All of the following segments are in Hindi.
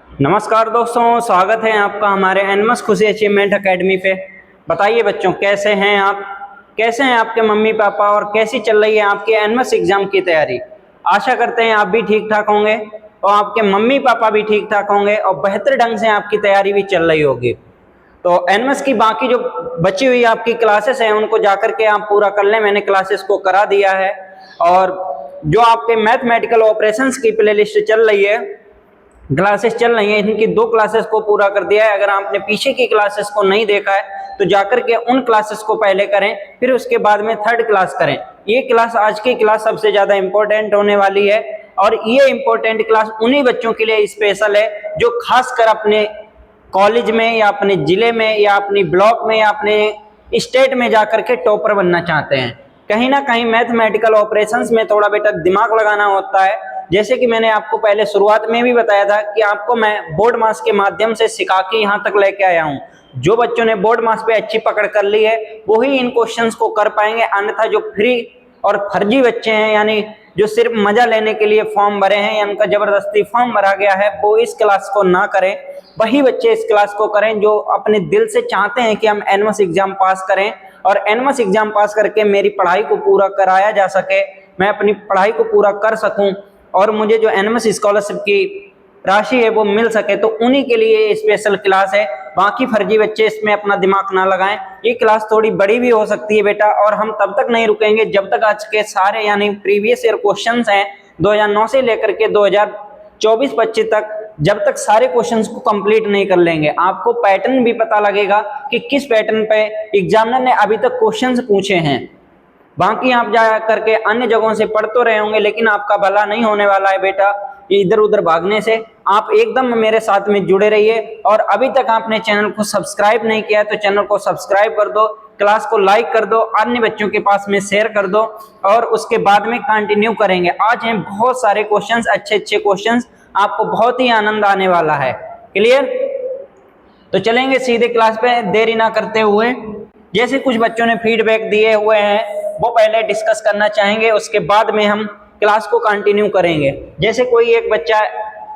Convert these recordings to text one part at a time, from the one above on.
नमस्कार दोस्तों, स्वागत है आपका हमारे एनमस खुशी अचीवमेंट एकेडमी पे। बताइए बच्चों, कैसे हैं आप? कैसे हैं आपके मम्मी पापा और कैसी चल रही है आपके एनमस एग्जाम की तैयारी? आशा करते हैं आप भी ठीक ठाक होंगे और आपके मम्मी पापा भी ठीक ठाक होंगे और बेहतर ढंग से आपकी तैयारी भी चल रही होगी। तो एनमस की बाकी जो बची हुई आपकी क्लासेस हैं उनको जाकर के आप पूरा कर लें। मैंने क्लासेस को करा दिया है और जो आपके मैथमेटिकल ऑपरेशंस की प्लेलिस्ट चल रही है, क्लासेस चल रही हैं, इनकी 2 क्लासेस को पूरा कर दिया है। अगर आपने पीछे की क्लासेस को नहीं देखा है तो जाकर के उन क्लासेस को पहले करें, फिर उसके बाद में 3rd क्लास करें। ये क्लास, आज की क्लास सबसे ज्यादा इंपॉर्टेंट होने वाली है और ये इंपॉर्टेंट क्लास उन्हीं बच्चों के लिए स्पेशल है जो खासकर अपने कॉलेज में या अपने जिले में या अपनी ब्लॉक में या अपने स्टेट में जाकर के टॉपर बनना चाहते हैं। कहीं ना कहीं मैथमेटिकल ऑपरेशंस में थोड़ा बेटा दिमाग लगाना होता है। जैसे कि मैंने आपको पहले शुरुआत में भी बताया था कि आपको मैं बोर्ड मास के माध्यम से सिखा के यहाँ तक लेके आया हूँ। जो बच्चों ने बोर्ड मास पे अच्छी पकड़ कर ली है वही इन क्वेश्चंस को कर पाएंगे, अन्यथा जो फ्री और फर्जी बच्चे हैं, यानी जो सिर्फ मजा लेने के लिए फॉर्म भरे हैं या उनका जबरदस्ती फॉर्म भरा गया है, वो इस क्लास को ना करें। वही बच्चे इस क्लास को करें जो अपने दिल से चाहते हैं कि हम एनमस एग्जाम पास करें और एनमस एग्जाम पास करके मेरी पढ़ाई को पूरा कराया जा सके, मैं अपनी पढ़ाई को पूरा कर सकूं और मुझे जो एनमस स्कॉलरशिप की राशि है वो मिल सके। तो उन्हीं के लिए स्पेशल क्लास है। बाकी फर्जी बच्चे इसमें अपना दिमाग ना लगाएं। ये क्लास थोड़ी बड़ी भी हो सकती है बेटा, और हम तब तक नहीं रुकेंगे जब तक आज के सारे यानी प्रीवियस ईयर क्वेश्चंस हैं 2009 से लेकर के 2024-25 तक, जब तक सारे क्वेश्चंस को कंप्लीट नहीं कर लेंगे। आपको पैटर्न भी पता लगेगा कि किस पैटर्न पे एग्जामिनर ने अभी तक क्वेश्चंस पूछे हैं। बाकी आप जा करके अन्य जगहों से पढ़ तो रहे होंगे, लेकिन आपका भला नहीं होने वाला है बेटा इधर उधर भागने से। आप एकदम मेरे साथ में जुड़े रहिए और अभी तक आपने चैनल को सब्सक्राइब नहीं किया है तो चैनल को सब्सक्राइब कर दो, क्लास को लाइक कर दो, अन्य बच्चों के पास में शेयर कर दो और उसके बाद में कंटिन्यू करेंगे। आज हैं बहुत सारे क्वेश्चंस, अच्छे अच्छे क्वेश्चंस, आपको बहुत ही आनंद आने वाला है। क्लियर? तो चलेंगे सीधे क्लास पे देरी ना करते हुए। जैसे कुछ बच्चों ने फीडबैक दिए हुए हैं वो पहले डिस्कस करना चाहेंगे, उसके बाद में हम क्लास को कंटिन्यू करेंगे। जैसे कोई एक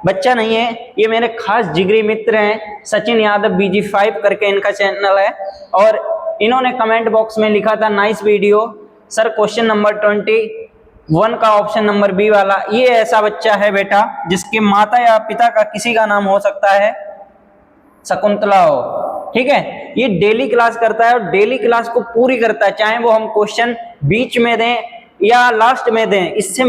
बच्चा नहीं है, ये मेरे खास जिगरी मित्र हैं, सचिन यादव BG5 करके इनका चैनल है, और इन्होंने कमेंट बॉक्स में लिखा था nice video sir, question number 21 का ऑप्शन नंबर बी वाला। ये ऐसा बच्चा है बेटा जिसके माता या पिता का किसी का नाम हो सकता है शकुंतला हो, ठीक है। ये डेली क्लास करता है और डेली क्लास को पूरी करता है, चाहे वो हम क्वेश्चन बीच में दें या लास्ट में दें। इससे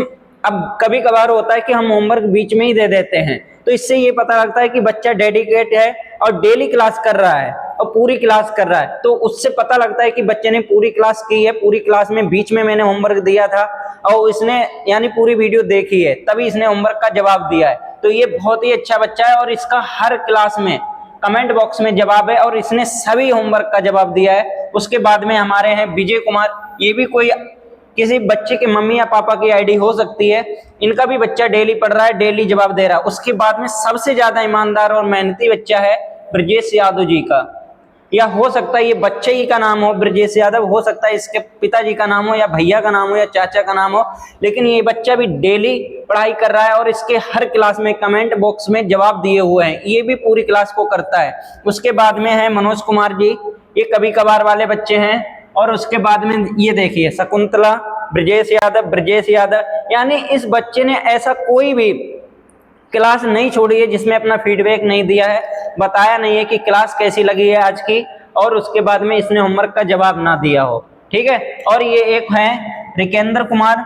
अब कभी कभार होता है कि हम होमवर्क बीच में ही दे देते हैं, तो इससे ये पता लगता है कि बच्चा डेडिकेट है और डेली क्लास कर रहा है और पूरी क्लास कर रहा है। तो उससे पता लगता है कि बच्चे ने पूरी क्लास की है, पूरी क्लास में बीच में मैंने होमवर्क दिया था और इसने यानी पूरी वीडियो देखी है, तभी इसने होमवर्क का जवाब दिया है। तो ये बहुत ही अच्छा बच्चा है और इसका हर क्लास में कमेंट बॉक्स में जवाब है और इसने सभी होमवर्क का जवाब दिया है। उसके बाद में हमारे हैं विजय कुमार, ये भी कोई किसी बच्चे के मम्मी या पापा की आईडी हो सकती है। इनका भी बच्चा डेली पढ़ रहा है, डेली जवाब दे रहा है। उसके बाद में सबसे ज्यादा ईमानदार और मेहनती बच्चा है ब्रजेश यादव जी का, या हो सकता है ये बच्चे ही का नाम हो ब्रजेश यादव, हो सकता है इसके पिताजी का नाम हो या भैया का नाम हो या चाचा का नाम हो, लेकिन ये बच्चा भी डेली पढ़ाई कर रहा है और इसके हर क्लास में कमेंट बॉक्स में जवाब दिए हुए हैं। ये भी पूरी क्लास को करता है। उसके बाद में है मनोज कुमार जी, ये कभी कभार वाले बच्चे हैं। और उसके बाद में ये देखिए शकुंतला, ब्रजेश यादव, यानी इस बच्चे ने ऐसा कोई भी क्लास नहीं छोड़ी है जिसमें अपना फीडबैक नहीं दिया है, बताया नहीं है कि क्लास कैसी लगी है आज की, और उसके बाद में इसने होमवर्क का जवाब ना दिया हो, ठीक है। और ये एक है रिकेंद्र कुमार,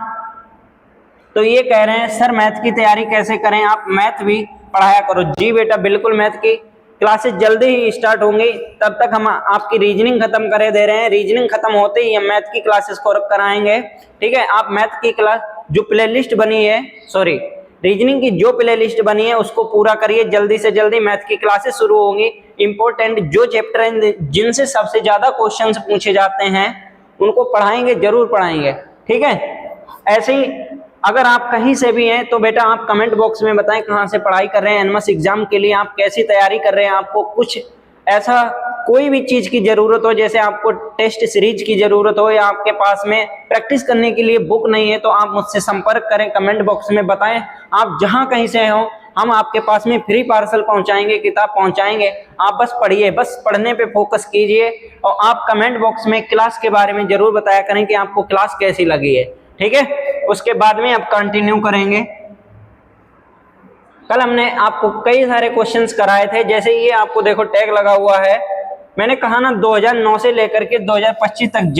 तो ये कह रहे हैं सर मैथ की तैयारी कैसे करें, आप मैथ भी पढ़ाया करो। जी बेटा बिल्कुल, मैथ की क्लासेस जल्दी ही स्टार्ट होंगी, तब तक हम आपकी रीजनिंग खत्म करे दे रहे हैं। रीजनिंग खत्म होते ही हम मैथ की क्लासेस को कराएंगे, ठीक है। आप मैथ की क्लास जो प्लेलिस्ट बनी है, सॉरी रीजनिंग की जो प्लेलिस्ट बनी है उसको पूरा करिए जल्दी से जल्दी। मैथ की क्लासेस शुरू होंगी। इंपॉर्टेंट जो चैप्टर हैं जिनसे सबसे ज्यादा क्वेश्चंस पूछे जाते हैं उनको पढ़ाएंगे, जरूर पढ़ाएंगे, ठीक है। ऐसे ही अगर आप कहीं से भी हैं तो बेटा आप कमेंट बॉक्स में बताएं कहां से पढ़ाई कर रहे हैं, एनमस एग्जाम के लिए आप कैसी तैयारी कर रहे हैं। आपको कुछ ऐसा कोई भी चीज की जरूरत हो, जैसे आपको टेस्ट सीरीज की जरूरत हो या आपके पास में प्रैक्टिस करने के लिए बुक नहीं है, तो आप मुझसे संपर्क करें, कमेंट बॉक्स में बताएं। आप जहां कहीं से हो हम आपके पास में फ्री पार्सल पहुंचाएंगे, किताब पहुंचाएंगे। आप बस पढ़िए, बस पढ़ने पे फोकस कीजिए और आप कमेंट बॉक्स में क्लास के बारे में जरूर बताया करें कि आपको क्लास कैसी लगी है, ठीक है। उसके बाद में अब कंटिन्यू करेंगे। कल हमने आपको कई सारे क्वेश्चंस कराए थे, जैसे ये आपको देखो टैग लगा हुआ है, मैंने कहा ना 2009 से लेकर के 2025 तक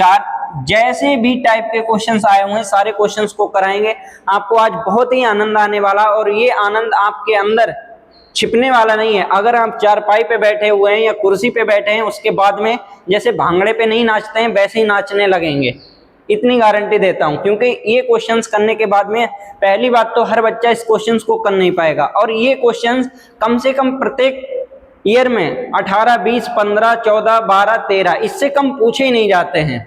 जैसे भी टाइप के क्वेश्चंस आए हुए हैं सारे क्वेश्चंस को कराएंगे। आपको आज बहुत ही आनंद आने वाला और ये आनंद आपके अंदर छिपने वाला नहीं है। अगर आप चारपाई पे बैठे हुए हैं या कुर्सी पे बैठे हैं, उसके बाद में जैसे भांगड़े पे नहीं नाचते हैं वैसे ही नाचने लगेंगे, इतनी गारंटी देता हूं। क्योंकि ये क्वेश्चंस करने के बाद में पहली बात तो हर बच्चा इस क्वेश्चंस को कर नहीं पाएगा, और ये क्वेश्चंस कम से कम प्रत्येक ईयर में 18, 20, 15, 14, 12, 13 इससे कम पूछे ही नहीं जाते हैं।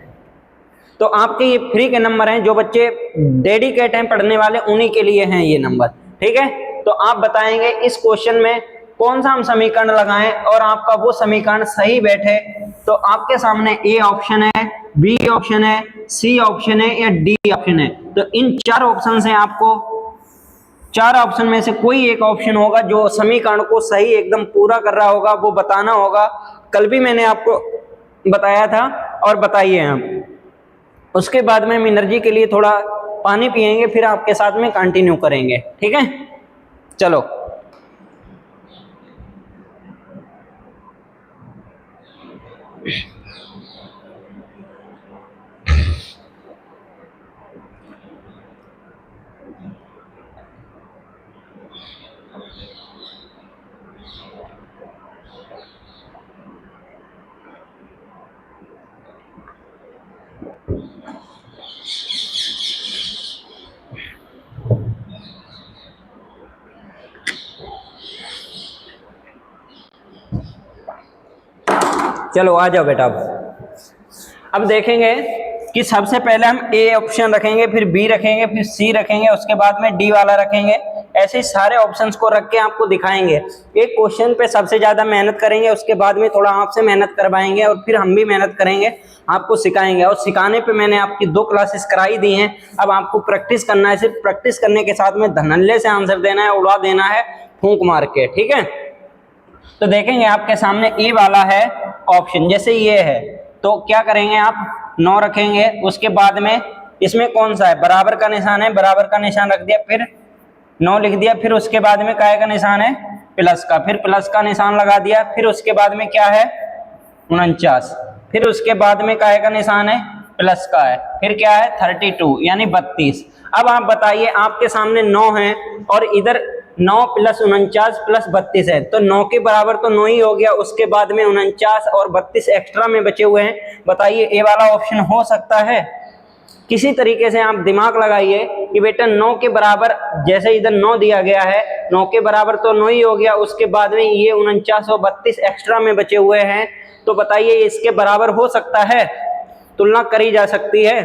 तो आपके ये फ्री के नंबर हैं, जो बच्चे डेडिकेट हैं पढ़ने वाले उन्हीं के लिए हैं ये नंबर, ठीक है। तो आप बताएंगे इस क्वेश्चन में कौन सा हम समीकरण लगाएं और आपका वो समीकरण सही बैठे। तो आपके सामने ए ऑप्शन है, बी ऑप्शन है, सी ऑप्शन है या डी ऑप्शन है। तो इन 4 ऑप्शन से आपको 4 ऑप्शन में से कोई एक ऑप्शन होगा जो समीकरण को सही एकदम पूरा कर रहा होगा, वो बताना होगा। कल भी मैंने आपको बताया था और बताइए हम। उसके बाद में हम एनर्जी के लिए थोड़ा पानी पिएंगे, फिर आपके साथ में कंटिन्यू करेंगे, ठीक है। चलो चलो आ जाओ बेटा। अब देखेंगे कि सबसे पहले हम ए ऑप्शन रखेंगे, फिर बी रखेंगे, फिर सी रखेंगे, उसके बाद में डी वाला रखेंगे। ऐसे ही सारे ऑप्शंस को रख के आपको दिखाएंगे। एक क्वेश्चन पे सबसे ज्यादा मेहनत करेंगे, उसके बाद में थोड़ा आपसे मेहनत करवाएंगे और फिर हम भी मेहनत करेंगे, आपको सिखाएंगे। और सिखाने पे मैंने आपकी 2 क्लासेस कराई दी हैं, अब आपको प्रैक्टिस करना है। सिर्फ प्रैक्टिस करने के साथ में धनल्ले से आंसर देना है, उड़ा देना है फूंक मार के, ठीक है। तो देखेंगे आपके सामने ए वाला है ऑप्शन, जैसे ये है तो क्या करेंगे आप 9 रखेंगे। उसके बाद में इसमें कौन सा है, बराबर का निशान है, बराबर का निशान रख दिया, फिर 9 लिख दिया। फिर उसके बाद में काय का निशान है, प्लस का, फिर प्लस का निशान लगा दिया। फिर उसके बाद में क्या है 49, फिर उसके बाद में काय का निशान है, प्लस का है, फिर क्या है 32 यानी 32। अब आप बताइए आपके सामने 9 है और इधर 9 + 49 + 32 है, तो 9 के बराबर तो 9 ही हो गया। उसके बाद में 49 और 32 एक्स्ट्रा में बचे हुए हैं। बताइए ए वाला ऑप्शन हो सकता है? किसी तरीके से आप दिमाग लगाइए कि बेटा 9 के बराबर, जैसे इधर 9 दिया गया है, 9 के बराबर तो 9 ही हो गया। उसके बाद में ये 49 और 32 एक्स्ट्रा में बचे हुए हैं, तो बताइए इसके बराबर हो सकता है? तुलना करी जा सकती है।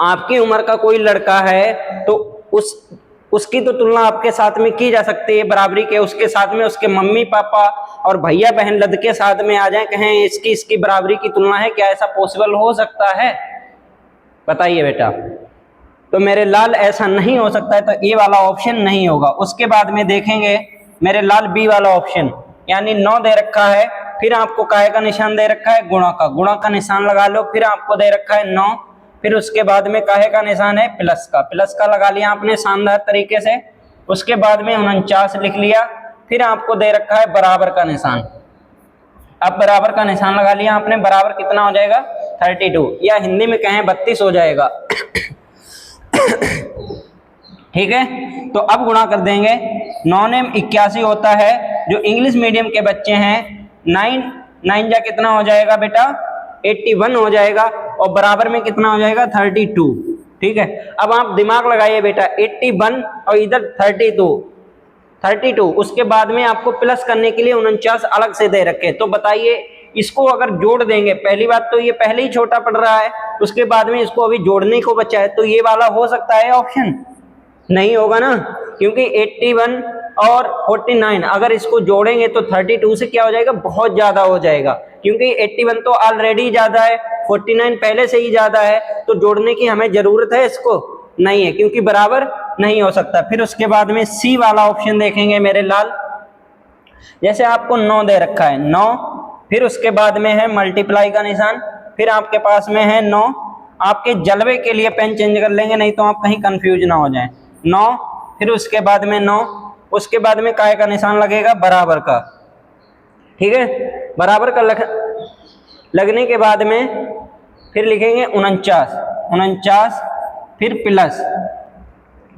आपकी उम्र का कोई लड़का है तो उसकी तो तुलना आपके साथ में की जा सकती है बराबरी के। उसके साथ में उसके मम्मी पापा और भैया बहन लद के साथ में आ जाए, कहें इसकी बराबरी की तुलना है, क्या ऐसा पॉसिबल हो सकता है? बताइए बेटा। तो मेरे लाल ऐसा नहीं हो सकता है, तो ये वाला ऑप्शन नहीं होगा। उसके बाद में देखेंगे मेरे लाल बी वाला ऑप्शन, यानी 9 दे रखा है, फिर आपको काय का निशान दे रखा है, गुणा का निशान लगा लो, फिर आपको दे रखा है 9, फिर उसके बाद में काहे का निशान है, प्लस का लगा लिया आपने शानदार तरीके से। उसके बाद में 49 लिख लिया, फिर आपको दे रखा है बराबर का निशान। अब बराबर का निशान लगा लिया आपने, बराबर कितना हो जाएगा 32, या हिंदी में कहें 32 हो जाएगा। ठीक है, तो अब गुणा कर देंगे। 9 ने 81 होता है। जो इंग्लिश मीडियम के बच्चे हैं 9 जा कितना हो जाएगा बेटा 81 हो जाएगा, और बराबर में कितना हो जाएगा 32। ठीक है, अब आप दिमाग लगाइए बेटा, 81 और इधर 32। उसके बाद में आपको प्लस करने के लिए 49 अलग से दे रखे। तो बताइए इसको अगर जोड़ देंगे, पहली बात तो ये पहले ही छोटा पड़ रहा है, उसके बाद में इसको अभी जोड़ने को बचा है, तो ये वाला हो सकता है ऑप्शन? नहीं होगा ना, क्योंकि 81 और 49 अगर इसको जोड़ेंगे तो 32 से क्या हो जाएगा, बहुत ज्यादा हो जाएगा, क्योंकि 81 तो ऑलरेडी ज्यादा है, 49 पहले से ही ज्यादा है, तो जोड़ने की हमें जरूरत है इसको नहीं है, क्योंकि बराबर नहीं हो सकता। फिर उसके बाद में सी वाला ऑप्शन देखेंगे मेरे लाल। जैसे आपको 9 दे रखा है, 9, फिर उसके बाद में है मल्टीप्लाई का निशान, फिर आपके पास में है 9। आपके जलवे के लिए पेन चेंज कर लेंगे, नहीं तो आप कहीं कंफ्यूज ना हो जाएं। 9, फिर उसके बाद में 9, उसके बाद में काय का निशान लगेगा, बराबर का। ठीक है, बराबर का लगने के बाद में फिर लिखेंगे 49, 49, फिर प्लस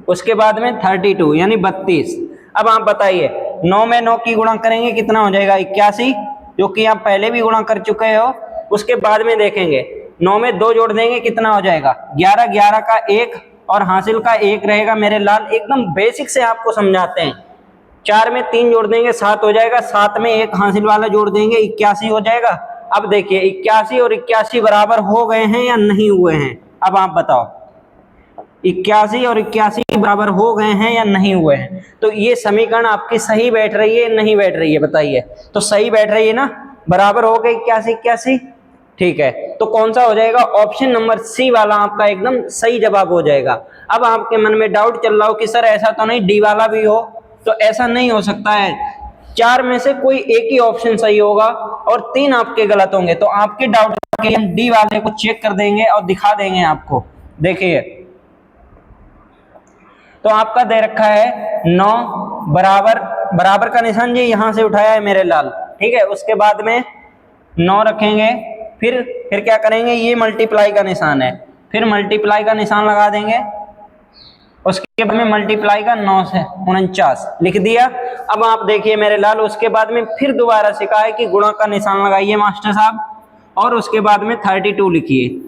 उसके बाद में 32 यानी 32। अब आप बताइए 9 में 9 की गुणा करेंगे कितना हो जाएगा, 81, जो कि आप पहले भी गुणा कर चुके हो। उसके बाद में देखेंगे 9 में 2 जोड़ देंगे कितना हो जाएगा, 11, 11 का 1 और हासिल का 1 रहेगा मेरे लाल। एकदम बेसिक से आपको समझाते हैं। 4 में 3 जोड़ देंगे 7 हो जाएगा, 7 में 1 हासिल वाला जोड़ देंगे 81 हो जाएगा। अब देखिए 81 और 81 बराबर हो गए हैं या नहीं हुए हैं, अब आप बताओ। 81 और 81 बराबर हो गए हैं या नहीं हुए हैं। तो ये समीकरण आपकी सही बैठ रही है नहीं बैठ रही है, बताइए। तो सही बैठ रही है ना, बराबर हो गए 81 81। ठीक है, तो कौन सा हो जाएगा, ऑप्शन नंबर सी वाला आपका एकदम सही जवाब हो जाएगा। अब आपके मन में डाउट चल रहा हो कि सर ऐसा तो नहीं डी वाला भी हो, तो ऐसा नहीं हो सकता है। 4 में से कोई एक ही ऑप्शन सही होगा और 3 आपके गलत होंगे। तो आपके डाउट के लिए हम डी वाले को चेक कर देंगे और दिखा देंगे आपको। देखिए, तो आपका दे रखा है 9 बराबर, बराबर का निशान जी यहां से उठाया है मेरे लाल। ठीक है, उसके बाद में 9 रखेंगे, फिर क्या करेंगे, ये मल्टीप्लाई का निशान है, फिर मल्टीप्लाई का निशान लगा देंगे। उसके बाद में मल्टीप्लाई का 9 से 49 लिख दिया। अब आप देखिए मेरे लाल, उसके बाद में फिर दोबारा सिखा है कि गुणा का निशान लगाइए मास्टर साहब, और उसके बाद में 32 लिखिए।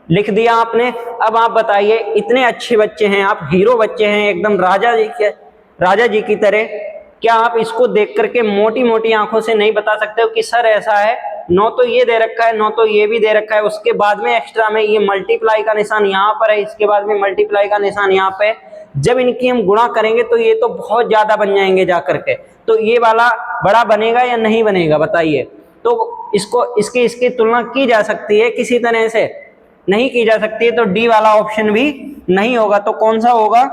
लिख दिया आपने। अब आप बताइए, इतने अच्छे बच्चे हैं आप, हीरो बच्चे हैं एकदम, राजा जी की तरह, क्या आप इसको देख करके मोटी मोटी आंखों से नहीं बता सकते हो कि सर ऐसा है, 9 तो ये दे रखा है, 9 तो ये भी दे रखा है, उसके बाद में एक्स्ट्रा में ये मल्टीप्लाई का निशान यहाँ पर है, इसके बाद में मल्टीप्लाई का निशान यहाँ पे। जब इनकी हम गुणा करेंगे तो ये तो बहुत ज्यादा बन जाएंगे जा करके। तो ये वाला बड़ा बनेगा या नहीं बनेगा, बताइए। तो इसको इसकी तुलना की जा सकती है किसी तरह से, नहीं की जा सकती है। तो डी वाला ऑप्शन भी नहीं होगा। तो कौन सा होगा,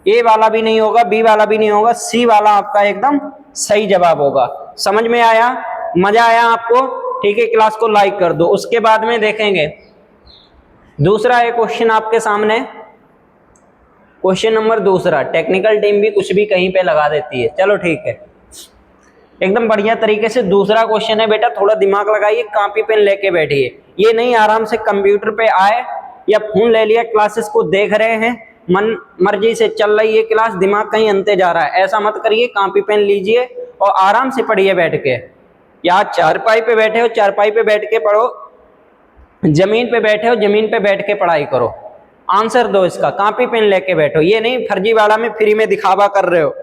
ए वाला भी नहीं होगा, बी वाला भी नहीं होगा, सी वाला आपका एकदम सही जवाब होगा। समझ में आया, मजा आया आपको? ठीक है, क्लास को लाइक कर दो। उसके बाद में देखेंगे दूसरा एक क्वेश्चन आपके सामने, क्वेश्चन नंबर दूसरा। टेक्निकल टीम भी कुछ भी कहीं पे लगा देती है, चलो ठीक है, एकदम बढ़िया तरीके से दूसरा क्वेश्चन है बेटा, थोड़ा दिमाग लगाइए, कॉपी पेन लेके बैठिए। ये नहीं आराम से कंप्यूटर पे आए या फोन ले लिया, क्लासेस को देख रहे हैं, मन मर्जी से चल रही है क्लास, दिमाग कहीं अंते जा रहा है, ऐसा मत करिए। कॉपी पेन लीजिए और आराम से पढ़िए बैठ के। या चारपाई पे बैठे हो, चारपाई पे बैठ के पढ़ो, जमीन पे बैठे हो, जमीन पे बैठ के पढ़ाई करो, आंसर दो इसका, कॉपी पेन लेके बैठो। ये नहीं फर्जीवाड़ा में फ्री में दिखावा कर रहे हो।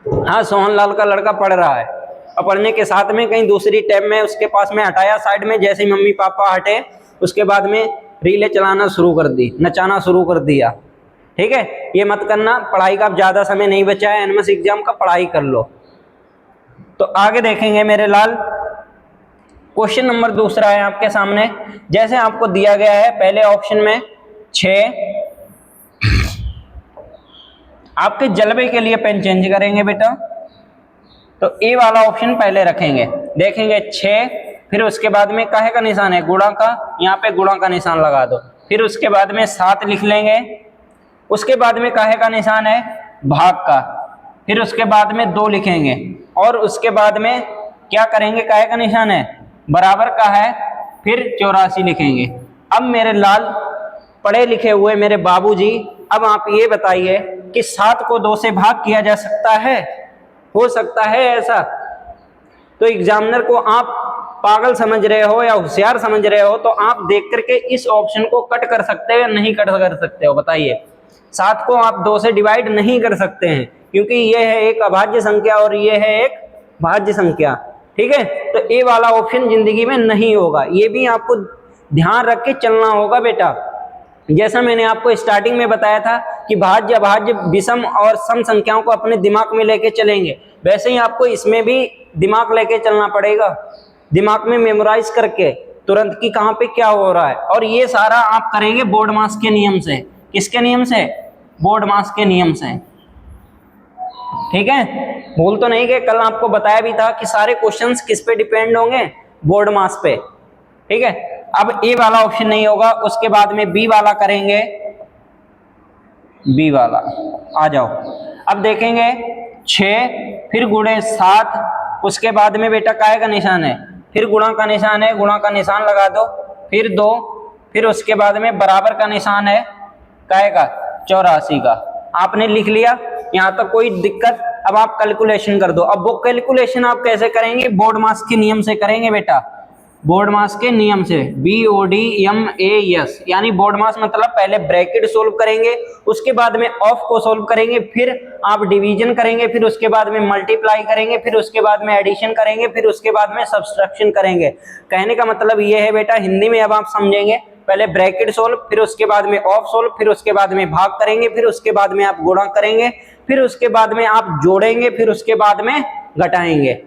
हाँ, सोहनलाल का लड़का पढ़ रहा है और पढ़ने के साथ में कहीं दूसरी टैब में उसके पास में हटाया साइड में, जैसे ही मम्मी पापा हटे उसके बाद में रीलें चलाना शुरू कर दी, नचाना शुरू कर दिया। ठीक है, ये मत करना। पढ़ाई का ज्यादा समय नहीं बचा है, एनएमएस एग्जाम का, पढ़ाई कर लो। तो आगे देखेंगे मेरे लाल, क्वेश्चन नंबर दूसरा है आपके सामने। जैसे आपको दिया गया है पहले ऑप्शन में 6, आपके जलवे के लिए पेन चेंज करेंगे बेटा, तो ए वाला ऑप्शन पहले रखेंगे। देखेंगे 6, फिर उसके बाद में काहे का निशान है, गुणा का, यहाँ पे गुणा का निशान लगा दो। फिर उसके बाद में 7 लिख लेंगे, उसके बाद में काहे का निशान है, भाग का। फिर उसके बाद में 2 लिखेंगे और उसके बाद में क्या करेंगे, काहे का निशान है, बराबर का है, फिर 84 लिखेंगे। अब मेरे लाल पढ़े लिखे हुए मेरे बाबूजी, अब आप ये बताइए कि 7 को 2 से भाग किया जा सकता है, हो सकता है ऐसा? तो एग्जामिनर को आप पागल समझ रहे हो या होशियार समझ रहे हो, तो आप देख करके इस ऑप्शन को कट कर सकते हो या नहीं कट कर सकते हो, बताइए। 7 को आप 2 से डिवाइड नहीं कर सकते हैं, क्योंकि ये है एक अभाज्य संख्या और ये है एक भाज्य संख्या। ठीक है, तो ए वाला ऑप्शन जिंदगी में नहीं होगा। ये भी आपको ध्यान रख के चलना होगा बेटा। जैसा मैंने आपको स्टार्टिंग में बताया था कि भाज्य, अभाज्य, विषम और सम संख्याओं को अपने दिमाग में लेके चलेंगे, वैसे ही आपको इसमें भी दिमाग लेके चलना पड़ेगा, दिमाग में मेमोराइज करके। तुरंत कि कहाँ पे क्या हो रहा है। और ये सारा आप करेंगे बोर्ड मास के नियम से। किसके नियम से? बोर्ड मास के नियम से। ठीक है, भूल तो नहीं गए, कल आपको बताया भी था कि सारे क्वेश्चंस किस पे डिपेंड होंगे? बोर्ड मास पे। ठीक है, अब ए वाला ऑप्शन नहीं होगा, उसके बाद में बी वाला करेंगे। बी वाला आ जाओ, अब देखेंगे 6 फिर गुणे 7, उसके बाद में बेटा काय का निशान है, फिर गुणा का निशान है, गुणा का निशान लगा दो, फिर 2, फिर उसके बाद में बराबर का निशान है काय का? 84 का। आपने लिख लिया, यहाँ तक कोई दिक्कत? अब आप कैलकुलेशन कर दो। अब वो कैलकुलेशन आप कैसे करेंगे? बोर्ड मास के नियम से करेंगे बेटा, बोर्ड मास के नियम से। BODMAS, यानी बोर्ड मास मतलब पहले ब्रैकेट सोल्व करेंगे, उसके बाद में ऑफ को सोल्व करेंगे, फिर आप डिवीजन करेंगे, फिर उसके बाद में मल्टीप्लाई करेंगे, फिर उसके बाद में एडिशन करेंगे, फिर उसके बाद में सब्सट्रैक्शन करेंगे। कहने का मतलब ये है बेटा, हिंदी में अब आप समझेंगे, पहले ब्रैकेट सोल्व, फिर उसके बाद में ऑफ सोल्व, फिर उसके बाद में भाग करेंगे, फिर उसके बाद में आप गुणा करेंगे, फिर उसके बाद में आप जोड़ेंगे, फिर उसके बाद में घटाएंगे।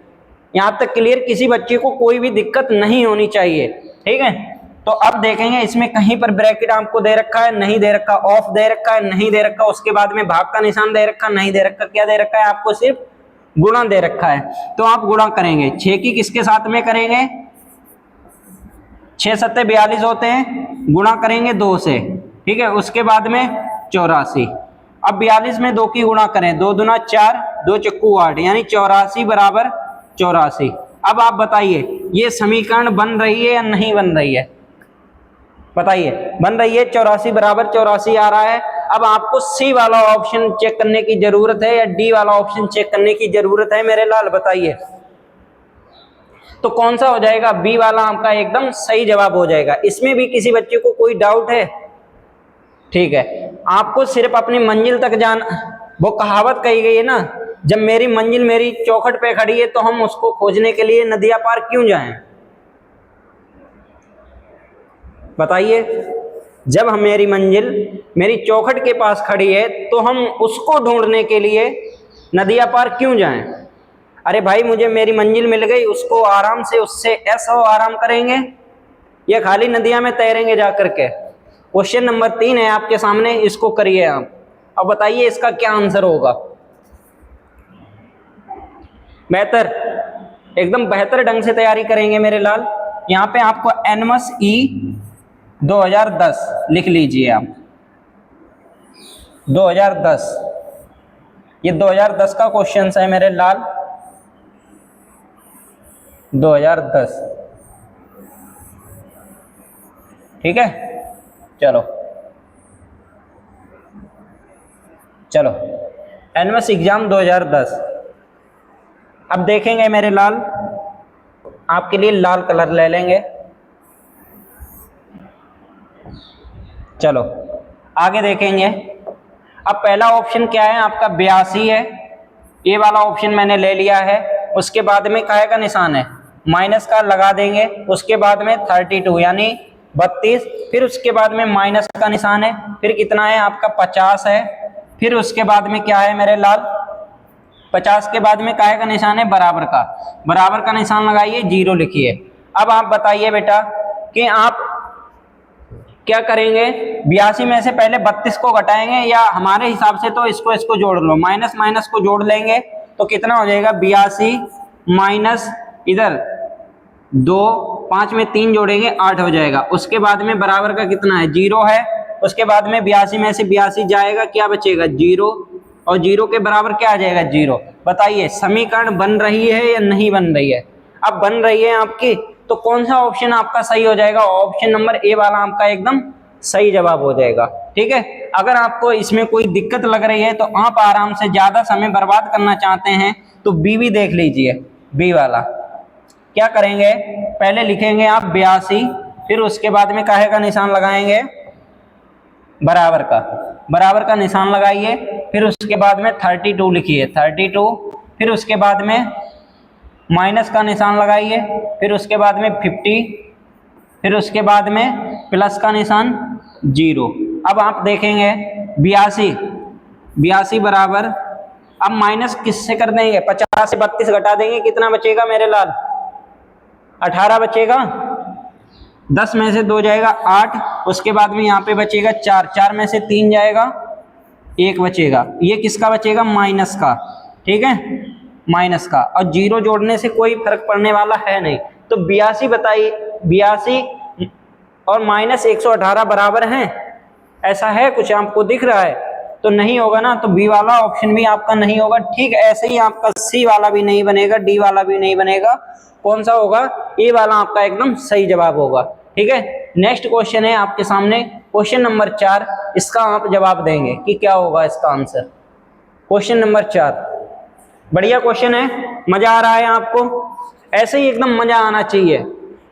यहां तक क्लियर? किसी बच्चे को कोई भी दिक्कत नहीं होनी चाहिए। ठीक है, तो अब देखेंगे इसमें कहीं पर ब्रैकेट आपको दे रखा है? नहीं दे रखा। ऑफ दे रखा है? नहीं दे रखा। उसके बाद में भाग का निशान दे रखा? नहीं दे रखा। क्या दे रखा है आपको? सिर्फ गुणा दे रखा है। तो आप गुणा करेंगे 6 की किसके साथ में करेंगे? 6 सत्ते 42 होते हैं, गुणा करेंगे 2 से। ठीक है, उसके बाद में 84। अब 42 में 2 की गुणा करें, 2 दूना 4, 2 चक्कू 8, यानी 84 बराबर 84। अब आप बताइए ये समीकरण बन रही है या नहीं बन रही है? बताइए, बन रही है। 84 बराबर 84 आ रहा है। अब आपको सी वाला ऑप्शन चेक करने की जरूरत है या डी वाला ऑप्शन चेक करने की जरूरत है मेरे लाल? बताइए तो कौन सा हो जाएगा? बी वाला आपका एकदम सही जवाब हो जाएगा। इसमें भी किसी बच्चे को कोई डाउट है? ठीक है, आपको सिर्फ अपनी मंजिल तक जाना। वो कहावत कही गई है ना, जब मेरी मंजिल मेरी चौखट पे खड़ी है तो हम उसको खोजने के लिए नदियां पार क्यों जाएं? बताइए, जब हम मेरी मंजिल मेरी चौखट के पास खड़ी है तो हम उसको ढूंढने के लिए नदियां पार क्यों जाएं? अरे भाई, मुझे मेरी मंजिल मिल गई, उसको आराम से उससे ऐसा आराम करेंगे या खाली नदियां में तैरेंगे जा करके? क्वेश्चन नंबर 3 है आपके सामने, इसको करिए आप। अब बताइए इसका क्या आंसर होगा? बेहतर, एकदम बेहतर ढंग से तैयारी करेंगे मेरे लाल। यहाँ पे आपको NMSE 2010 लिख लीजिए आप। 2010, ये 2010 का क्वेश्चन है मेरे लाल। 2010, ठीक है। चलो चलो, NMS एग्जाम 2010। अब देखेंगे मेरे लाल, आपके लिए लाल कलर ले लेंगे। चलो आगे देखेंगे। अब पहला ऑप्शन क्या है आपका? 82 है, ये वाला ऑप्शन मैंने ले लिया है। उसके बाद में काय का निशान है? माइनस का लगा देंगे। उसके बाद में 32 यानी 32, फिर उसके बाद में माइनस का निशान है, फिर कितना है आपका? 50 है। फिर उसके बाद में क्या है मेरे लाल? 50 के बाद में काय का निशान है? बराबर का। बराबर का निशान लगाइए, 0 लिखिए। अब आप बताइए बेटा कि आप क्या करेंगे? 82 में से पहले 32 को घटाएंगे या हमारे हिसाब से तो इसको जोड़ लो, माइनस माइनस को जोड़ लेंगे तो कितना हो जाएगा? 82 माइनस इधर 2, 5 में 3 जोड़ेंगे 8 हो जाएगा। उसके बाद में बराबर का कितना है? 0 है। उसके बाद में 82 में से 82 जाएगा, क्या बचेगा? 0, और 0 के बराबर क्या आ जाएगा? 0। बताइए समीकरण बन रही है या नहीं बन रही है? अब बन रही है आपकी, तो कौन सा ऑप्शन आपका सही हो जाएगा? ऑप्शन नंबर ए वाला आपका एकदम सही जवाब हो जाएगा। ठीक है, अगर आपको इसमें कोई दिक्कत लग रही है तो आप आराम से, ज्यादा समय बर्बाद करना चाहते हैं तो बी भी देख लीजिए। बी वाला क्या करेंगे? पहले लिखेंगे आप 82, फिर उसके बाद में काहे का निशान लगाएंगे? बराबर का। बराबर का निशान लगाइए, फिर उसके बाद में 32 लिखिए, 32, फिर उसके बाद में माइनस का निशान लगाइए, फिर उसके बाद में 50, फिर उसके बाद में प्लस का निशान 0। अब आप देखेंगे 82 बराबर, अब माइनस किससे कर देंगे? 50 से 32 घटा देंगे, कितना बचेगा मेरे लाल? 18 बचेगा। 10 में से 2 जाएगा 8, उसके बाद में यहाँ पे बचेगा 4, 4 में से 3 जाएगा 1 बचेगा, ये किसका बचेगा? माइनस का, ठीक है, माइनस का। और जीरो जोड़ने से कोई फर्क पड़ने वाला है नहीं। तो 82 बताइए, 82 और माइनस 118 बराबर हैं? ऐसा है कुछ आपको दिख रहा है? तो नहीं होगा ना, तो बी वाला ऑप्शन भी आपका नहीं होगा। ठीक ऐसे ही आपका सी वाला भी नहीं बनेगा, डी वाला भी नहीं बनेगा। कौन सा होगा? ए वाला आपका एकदम सही जवाब होगा। ठीक है, नेक्स्ट क्वेश्चन है आपके सामने, क्वेश्चन नंबर 4। इसका आप जवाब देंगे कि क्या होगा इसका आंसर। क्वेश्चन नंबर 4 बढ़िया क्वेश्चन है, मजा आ रहा है आपको? ऐसे ही एकदम मजा आना चाहिए।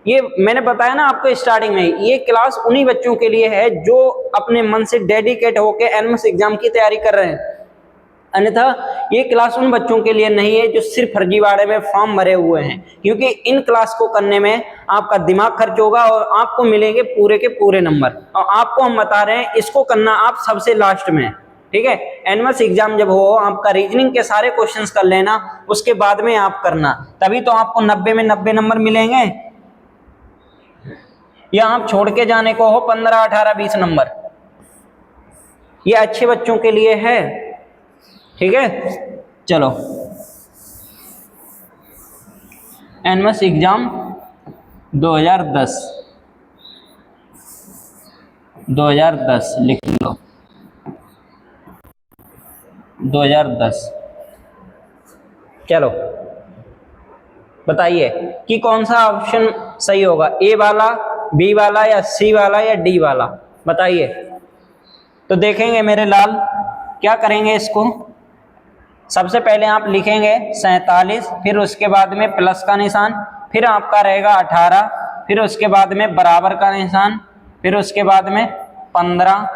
ये मैंने बताया ना आपको स्टार्टिंग में, ये क्लास उन्हीं बच्चों के लिए है जो अपने मन से डेडिकेट होकर एनएमएस एग्जाम की तैयारी कर रहे हैं। अन्यथा ये क्लास उन बच्चों के लिए नहीं है जो सिर्फ फर्जीवाड़े में फॉर्म भरे हुए हैं, क्योंकि इन क्लास को करने में आपका दिमाग खर्च होगा और आपको मिलेंगे पूरे के पूरे नंबर। और आपको हम बता रहे हैं इसको करना आप सबसे लास्ट में। ठीक है, एनएमएस एग्जाम जब हो आपका रीजनिंग के सारे क्वेश्चंस कर लेना, उसके बाद में आप करना, तभी तो आपको 90 में 90 नंबर मिलेंगे। या आप छोड़ के जाने को हो 15, 18, 20 नंबर, ये अच्छे बच्चों के लिए है। ठीक है, चलो एनएमएस एग्जाम 2010 लिख लो, 2010। चलो बताइए कि कौन सा ऑप्शन सही होगा, ए वाला, बी वाला, या सी वाला, या डी वाला? बताइए। तो देखेंगे मेरे लाल, क्या करेंगे इसको, सबसे पहले आप लिखेंगे 47, फिर उसके बाद में प्लस का निशान, फिर आपका रहेगा 18, फिर उसके बाद में बराबर का निशान, फिर उसके बाद में 15,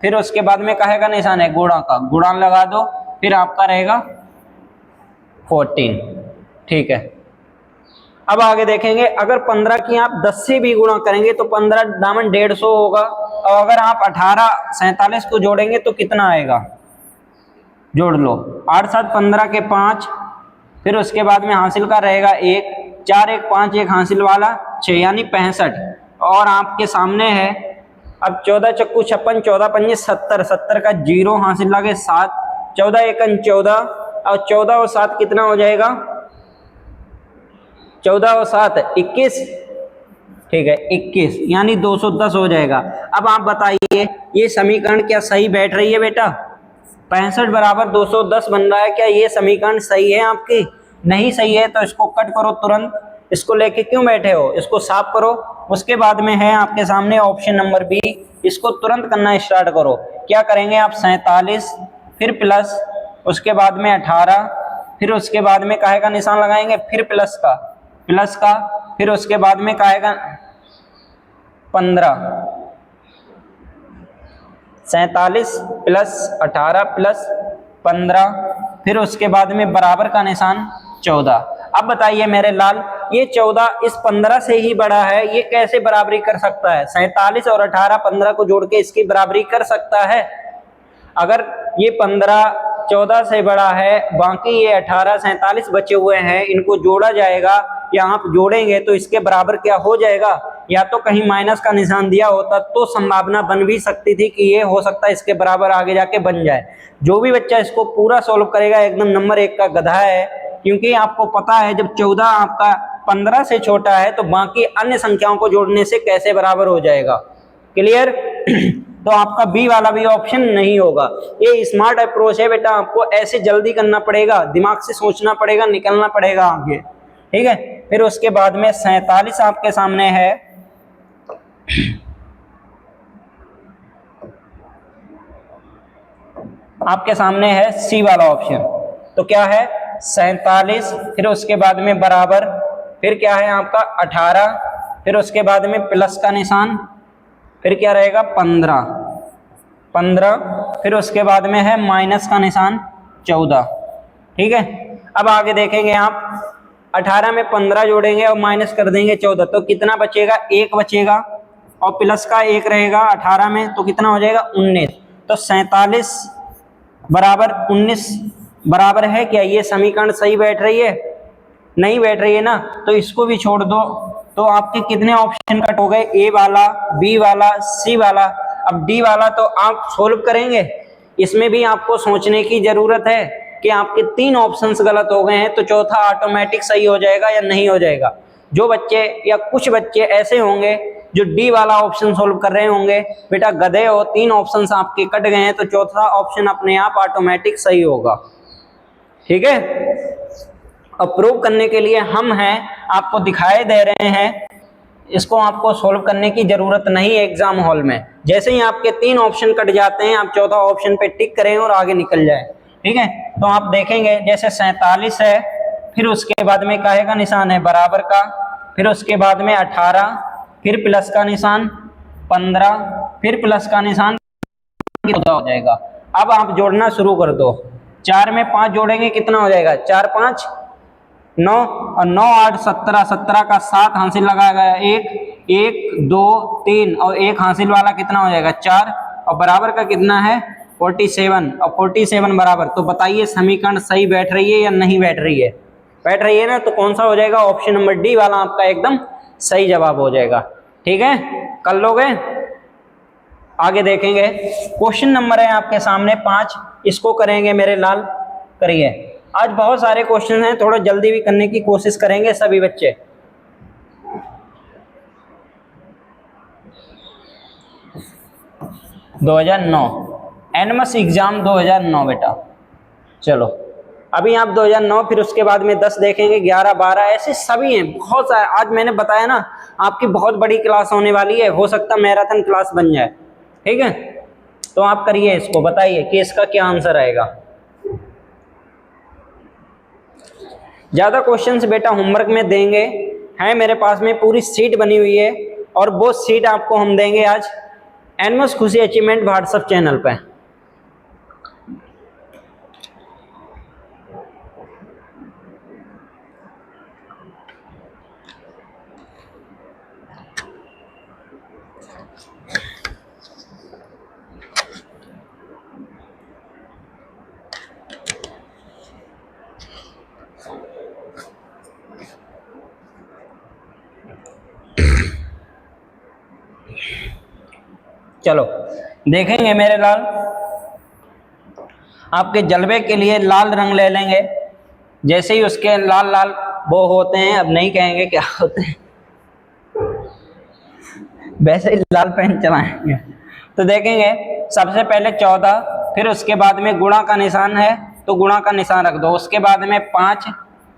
फिर उसके बाद में काहे का निशान है? गुणा का, गुणा लगा दो, फिर आपका रहेगा 14। ठीक है, अब आगे देखेंगे, अगर 15 की आप 10 से भी गुणा करेंगे तो 15 दामन 150 होगा। और अगर आप 18 47 को जोड़ेंगे तो कितना आएगा? जोड़ लो, 8 7 15 के 5, फिर उसके बाद में हासिल का रहेगा 1, 4 1 5, एक हासिल वाला 6, यानी 65। और आपके सामने है अब 14 चक्कू 56, 14 पंजे 70, 70 का 0 हासिल लगे 7, 14 एकन 14, और 14 और 7 कितना हो जाएगा? 14 और 7 21। ठीक है, 21 यानी 210 हो जाएगा। अब आप बताइए ये समीकरण क्या सही बैठ रही है बेटा? 65 बराबर 210 बन रहा है, क्या ये समीकरण सही है आपकी? नहीं सही है तो इसको कट करो तुरंत। इसको लेके क्यों बैठे हो? इसको साफ करो। उसके बाद में है आपके सामने ऑप्शन नंबर बी, इसको तुरंत करना स्टार्ट करो। क्या करेंगे आप? 47, फिर प्लस, उसके बाद में 18, फिर उसके बाद में काहे का निशान लगाएंगे? फिर प्लस का, फिर उसके बाद में काहे का 15, 47 प्लस 18 प्लस 15, फिर उसके बाद में बराबर का निशान 14। अब बताइए मेरे लाल, ये 14 इस 15 से ही बड़ा है, ये कैसे बराबरी कर सकता है? 47 और 18 15 को जोड़ के इसकी बराबरी कर सकता है? अगर ये 15 14 से बड़ा है, बाकी ये 18 47 बचे हुए हैं, इनको जोड़ा जाएगा या आप जोड़ेंगे तो इसके बराबर क्या हो जाएगा? या तो कहीं माइनस का निशान दिया होता तो संभावना बन भी सकती थी कि ये हो सकता है इसके बराबर आगे जाके बन जाए। जो भी बच्चा इसको पूरा सॉल्व करेगा एकदम नंबर 1 का गधा है, क्योंकि आपको पता है जब 14 आपका 15 से छोटा है तो बाकी अन्य संख्याओं को जोड़ने से कैसे बराबर हो जाएगा। क्लियर? तो आपका बी वाला भी ऑप्शन नहीं होगा। ये स्मार्ट अप्रोच है बेटा, आपको ऐसे जल्दी करना पड़ेगा, दिमाग से सोचना पड़ेगा, निकलना पड़ेगा आगे। ठीक है, फिर उसके बाद में 47 आपके सामने है, आपके सामने है सी वाला ऑप्शन। तो क्या है? 47, फिर उसके बाद में बराबर, फिर क्या है आपका 18, फिर उसके बाद में प्लस का निशान, फिर क्या रहेगा 15, फिर उसके बाद में है माइनस का निशान 14। ठीक है, अब आगे देखेंगे आप, 18 में 15 जोड़ेंगे और माइनस कर देंगे 14, तो कितना बचेगा? 1 बचेगा, और प्लस का 1 रहेगा 18 में, तो कितना हो जाएगा? 19। तो 47 बराबर 19 बराबर है क्या? ये समीकरण सही बैठ रही है? नहीं बैठ रही है ना, तो इसको भी छोड़ दो, तो आपके कितने ऑप्शन कट हो गए, ए वाला, बी वाला, सी वाला। अब डी वाला तो आप सोल्व करेंगे, इसमें भी आपको सोचने की जरूरत है कि आपके 3 ऑप्शंस गलत हो गए हैं तो चौथा ऑटोमेटिक सही हो जाएगा या नहीं हो जाएगा। जो बच्चे या कुछ बच्चे ऐसे होंगे जो डी वाला ऑप्शन सोल्व कर रहे होंगे, बेटा गधे हो, 3 ऑप्शंस आपके कट गए हैं तो चौथा ऑप्शन अपने आप ऑटोमेटिक सही होगा। ठीक है, अब प्रूव करने के लिए हम हैं, आपको दिखाए दे रहे हैं, इसको आपको सोल्व करने की जरूरत नहीं है एग्जाम हॉल में। जैसे ही आपके 3 ऑप्शन कट जाते हैं, आप चौथा ऑप्शन पे टिक करें और आगे निकल जाए। ठीक है, तो आप देखेंगे जैसे 47 है, फिर उसके बाद में काहे का निशान है, बराबर का, फिर उसके बाद में 18, फिर प्लस का निशान 15, फिर प्लस का निशान 14 हो जाएगा। अब आप जोड़ना शुरू कर दो, 4 में 5 जोड़ेंगे कितना हो जाएगा, 4 5 9 और 9 8 17, 17 का 7 हासिल लगाएगा 1 1 2 3 और 1 हासिल वाला कितना हो जाएगा 4 और बराबर का कितना है 47 और 47 बराबर। तो बताइए समीकरण सही बैठ रही है या नहीं बैठ रही है, बैठ रही है ना, तो कौन सा हो जाएगा, ऑप्शन नंबर डी वाला आपका एकदम सही जवाब हो जाएगा। ठीक है, कर लोगे, आगे देखेंगे। क्वेश्चन नंबर है आपके सामने 5, इसको करेंगे मेरे लाल, करिए। आज बहुत सारे क्वेश्चन हैं, थोड़ा जल्दी भी करने की कोशिश करेंगे सभी बच्चे। एनएमएस एग्जाम 2009 बेटा, चलो अभी आप 2009, फिर उसके बाद में 10 देखेंगे, 11 12 ऐसे सभी हैं, बहुत सारे। आज मैंने बताया ना आपकी बहुत बड़ी क्लास होने वाली है, हो सकता मैराथन क्लास बन जाए। ठीक है, तो आप करिए, इसको बताइए कि इसका क्या आंसर आएगा। ज़्यादा क्वेश्चंस बेटा होमवर्क में देंगे, है मेरे पास में पूरी सीट बनी हुई है और वो सीट आपको हम देंगे आज एनएमएस खुशी अचीवमेंट व्हाट्सएप चैनल पे। चलो देखेंगे मेरे लाल, आपके जलवे के लिए लाल रंग ले लेंगे, जैसे ही उसके लाल लाल वो होते हैं, अब नहीं कहेंगे क्या होते हैं, वैसे ही लाल पेन चलाएंगे। तो देखेंगे सबसे पहले 14, फिर उसके बाद में गुणा का निशान है तो गुणा का निशान रख दो, उसके बाद में 5,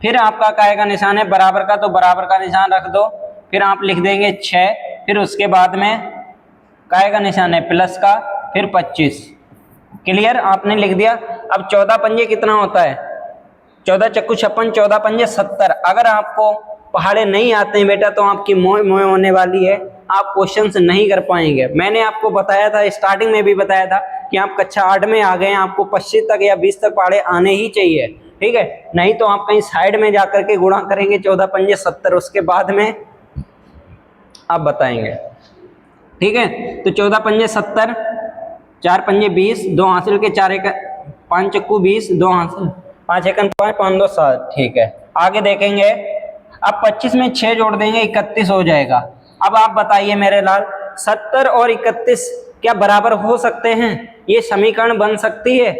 फिर आपका काय का निशान है बराबर का तो बराबर का निशान रख दो, फिर आप लिख देंगे 6, फिर उसके बाद में काय का निशान है प्लस का, फिर 25। क्लियर, आपने लिख दिया। अब 14 पंजे कितना होता है, 14 चक्कू 56, 14 पंजे 70। अगर आपको पहाड़े नहीं आते हैं बेटा तो आपकी मोह मोह होने वाली है, आप क्वेश्चंस नहीं कर पाएंगे। मैंने आपको बताया था, स्टार्टिंग में भी बताया था कि आप कक्षा 8 में आ गए हैं, आपको 25 तक या 20 तक पहाड़े आने ही चाहिए। ठीक है, नहीं तो आप कहीं साइड में जाकर के गुणा करेंगे 14 पंजे 70, उसके बाद में आप बताएंगे। ठीक है, तो 14 पंजे 70, 4 पंजे 20, 2 हासिल के 4 एक 5 चक्कू 20, 2 हासिल 5 एक 5 5 2 7। ठीक है, आगे देखेंगे। अब 25 में 6 जोड़ देंगे 31 हो जाएगा। अब आप बताइए मेरे लाल, 70 और 31 क्या बराबर हो सकते हैं, ये समीकरण बन सकती है?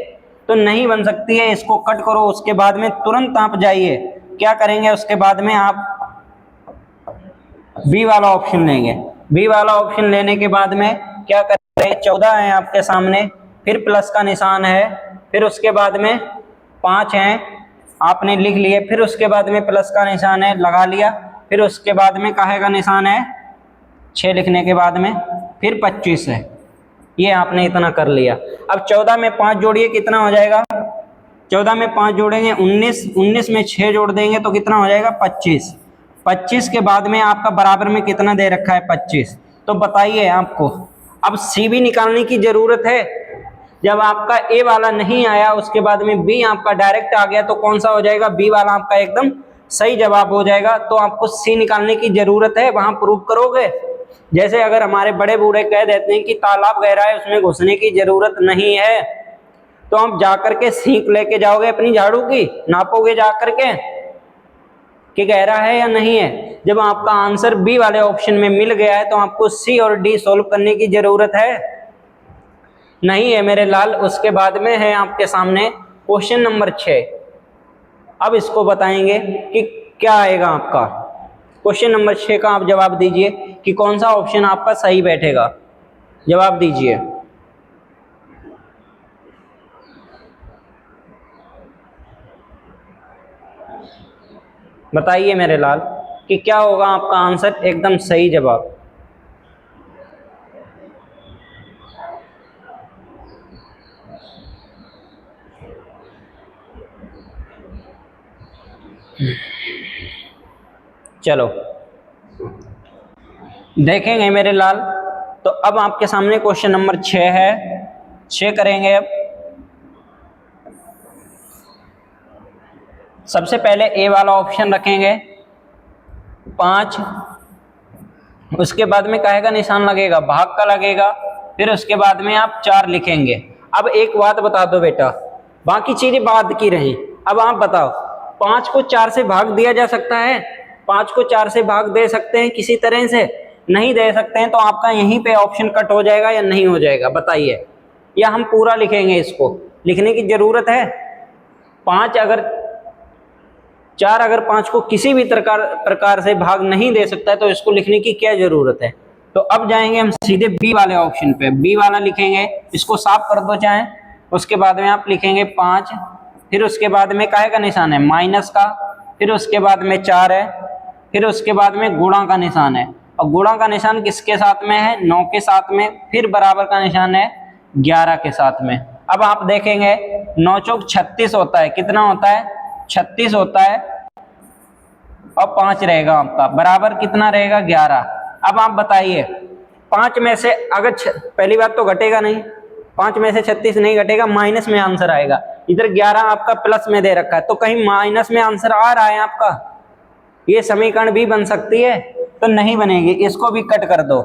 तो नहीं बन सकती है, इसको कट करो। उसके बाद में तुरंत आप जाइए, क्या करेंगे, उसके बाद में आप बी वाला ऑप्शन लेंगे। बी वाला ऑप्शन लेने के बाद में क्या करेंगे, 14 है आपके सामने, फिर प्लस का निशान है, फिर उसके बाद में 5 है, आपने लिख लिए, फिर उसके बाद में प्लस का निशान है, लगा लिया, फिर उसके बाद में काहे का निशान है 6 लिखने के बाद में, फिर 25 है, ये आपने इतना कर लिया। अब 14 में 5 जोड़िए, कितना हो जाएगा, 14 में 5 जोड़ेंगे 19, 19 में 6 जोड़ देंगे तो कितना हो जाएगा 25। 25 के बाद में आपका बराबर में कितना दे रखा है 25। तो बताइए आपको अब सी भी निकालने की जरूरत है। जब आपका ए वाला नहीं आया, उसके बाद में बी आपका डायरेक्ट आ गया, तो कौन सा हो जाएगा, बी वाला आपका एकदम सही जवाब हो जाएगा। तो आपको सी निकालने की जरूरत है, वहां प्रूव करोगे। जैसे अगर हमारे बड़े बूढ़े कह देते हैं कि तालाब गहरा है, उसमें घुसने की जरूरत नहीं है, तो आप जाकर के सीख लेके जाओगे अपनी झाड़ू की, नापोगे जाकर के कि गहरा है या नहीं है। जब आपका आंसर बी वाले ऑप्शन में मिल गया है तो आपको सी और डी सॉल्व करने की जरूरत है? नहीं है मेरे लाल। उसके बाद में है आपके सामने क्वेश्चन नंबर 6। अब इसको बताएंगे कि क्या आएगा आपका। क्वेश्चन नंबर 6 का आप जवाब दीजिए कि कौन सा ऑप्शन आपका सही बैठेगा। जवाब दीजिए। बताइए मेरे लाल कि क्या होगा आपका आंसर एकदम सही जवाब। चलो देखेंगे मेरे लाल। तो अब आपके सामने क्वेश्चन नंबर 6 है। 6 करेंगे। अब सबसे पहले ए वाला ऑप्शन रखेंगे 5। उसके बाद में काहे का निशान लगेगा? भाग का लगेगा। फिर उसके बाद में आप 4 लिखेंगे। अब एक बात बता दो बेटा, बाकी चीजें बाद की रही। अब आप बताओ 5 को 4 से भाग दिया जा सकता है? 5 को 4 से भाग दे सकते हैं किसी तरह से? नहीं दे सकते हैं। तो आपका यहीं पे ऑप्शन कट हो जाएगा या नहीं हो जाएगा? बताइए। या हम पूरा लिखेंगे? इसको लिखने की जरूरत है? 4 अगर 5 को किसी भी प्रकार से भाग नहीं दे सकता है तो इसको लिखने की क्या जरूरत है? तो अब जाएंगे हम सीधे बी वाले ऑप्शन पे। बी वाला लिखेंगे। इसको साफ कर दो चाहे। उसके बाद में आप लिखेंगे 5। फिर उसके बाद में काहे का निशान है? माइनस का। फिर उसके बाद में 4 है। फिर उसके बाद में गुणा का निशान है। और गुणा का निशान किसके साथ में है? 9 के साथ में। फिर बराबर का निशान है 11 के साथ में। अब आप देखेंगे 9 चौक 36 होता है। कितना होता है? 36 होता है। और 5 रहेगा आपका, बराबर कितना रहेगा? 11। अब आप बताइए 5 में से अगर पहली बात तो घटेगा नहीं। 5 में से 36 नहीं घटेगा, माइनस में आंसर आएगा। इधर 11 आपका प्लस में दे रखा है, तो कहीं माइनस में आंसर आ रहा है आपका? ये समीकरण भी बन सकती है? तो नहीं बनेगी। इसको भी कट कर दो।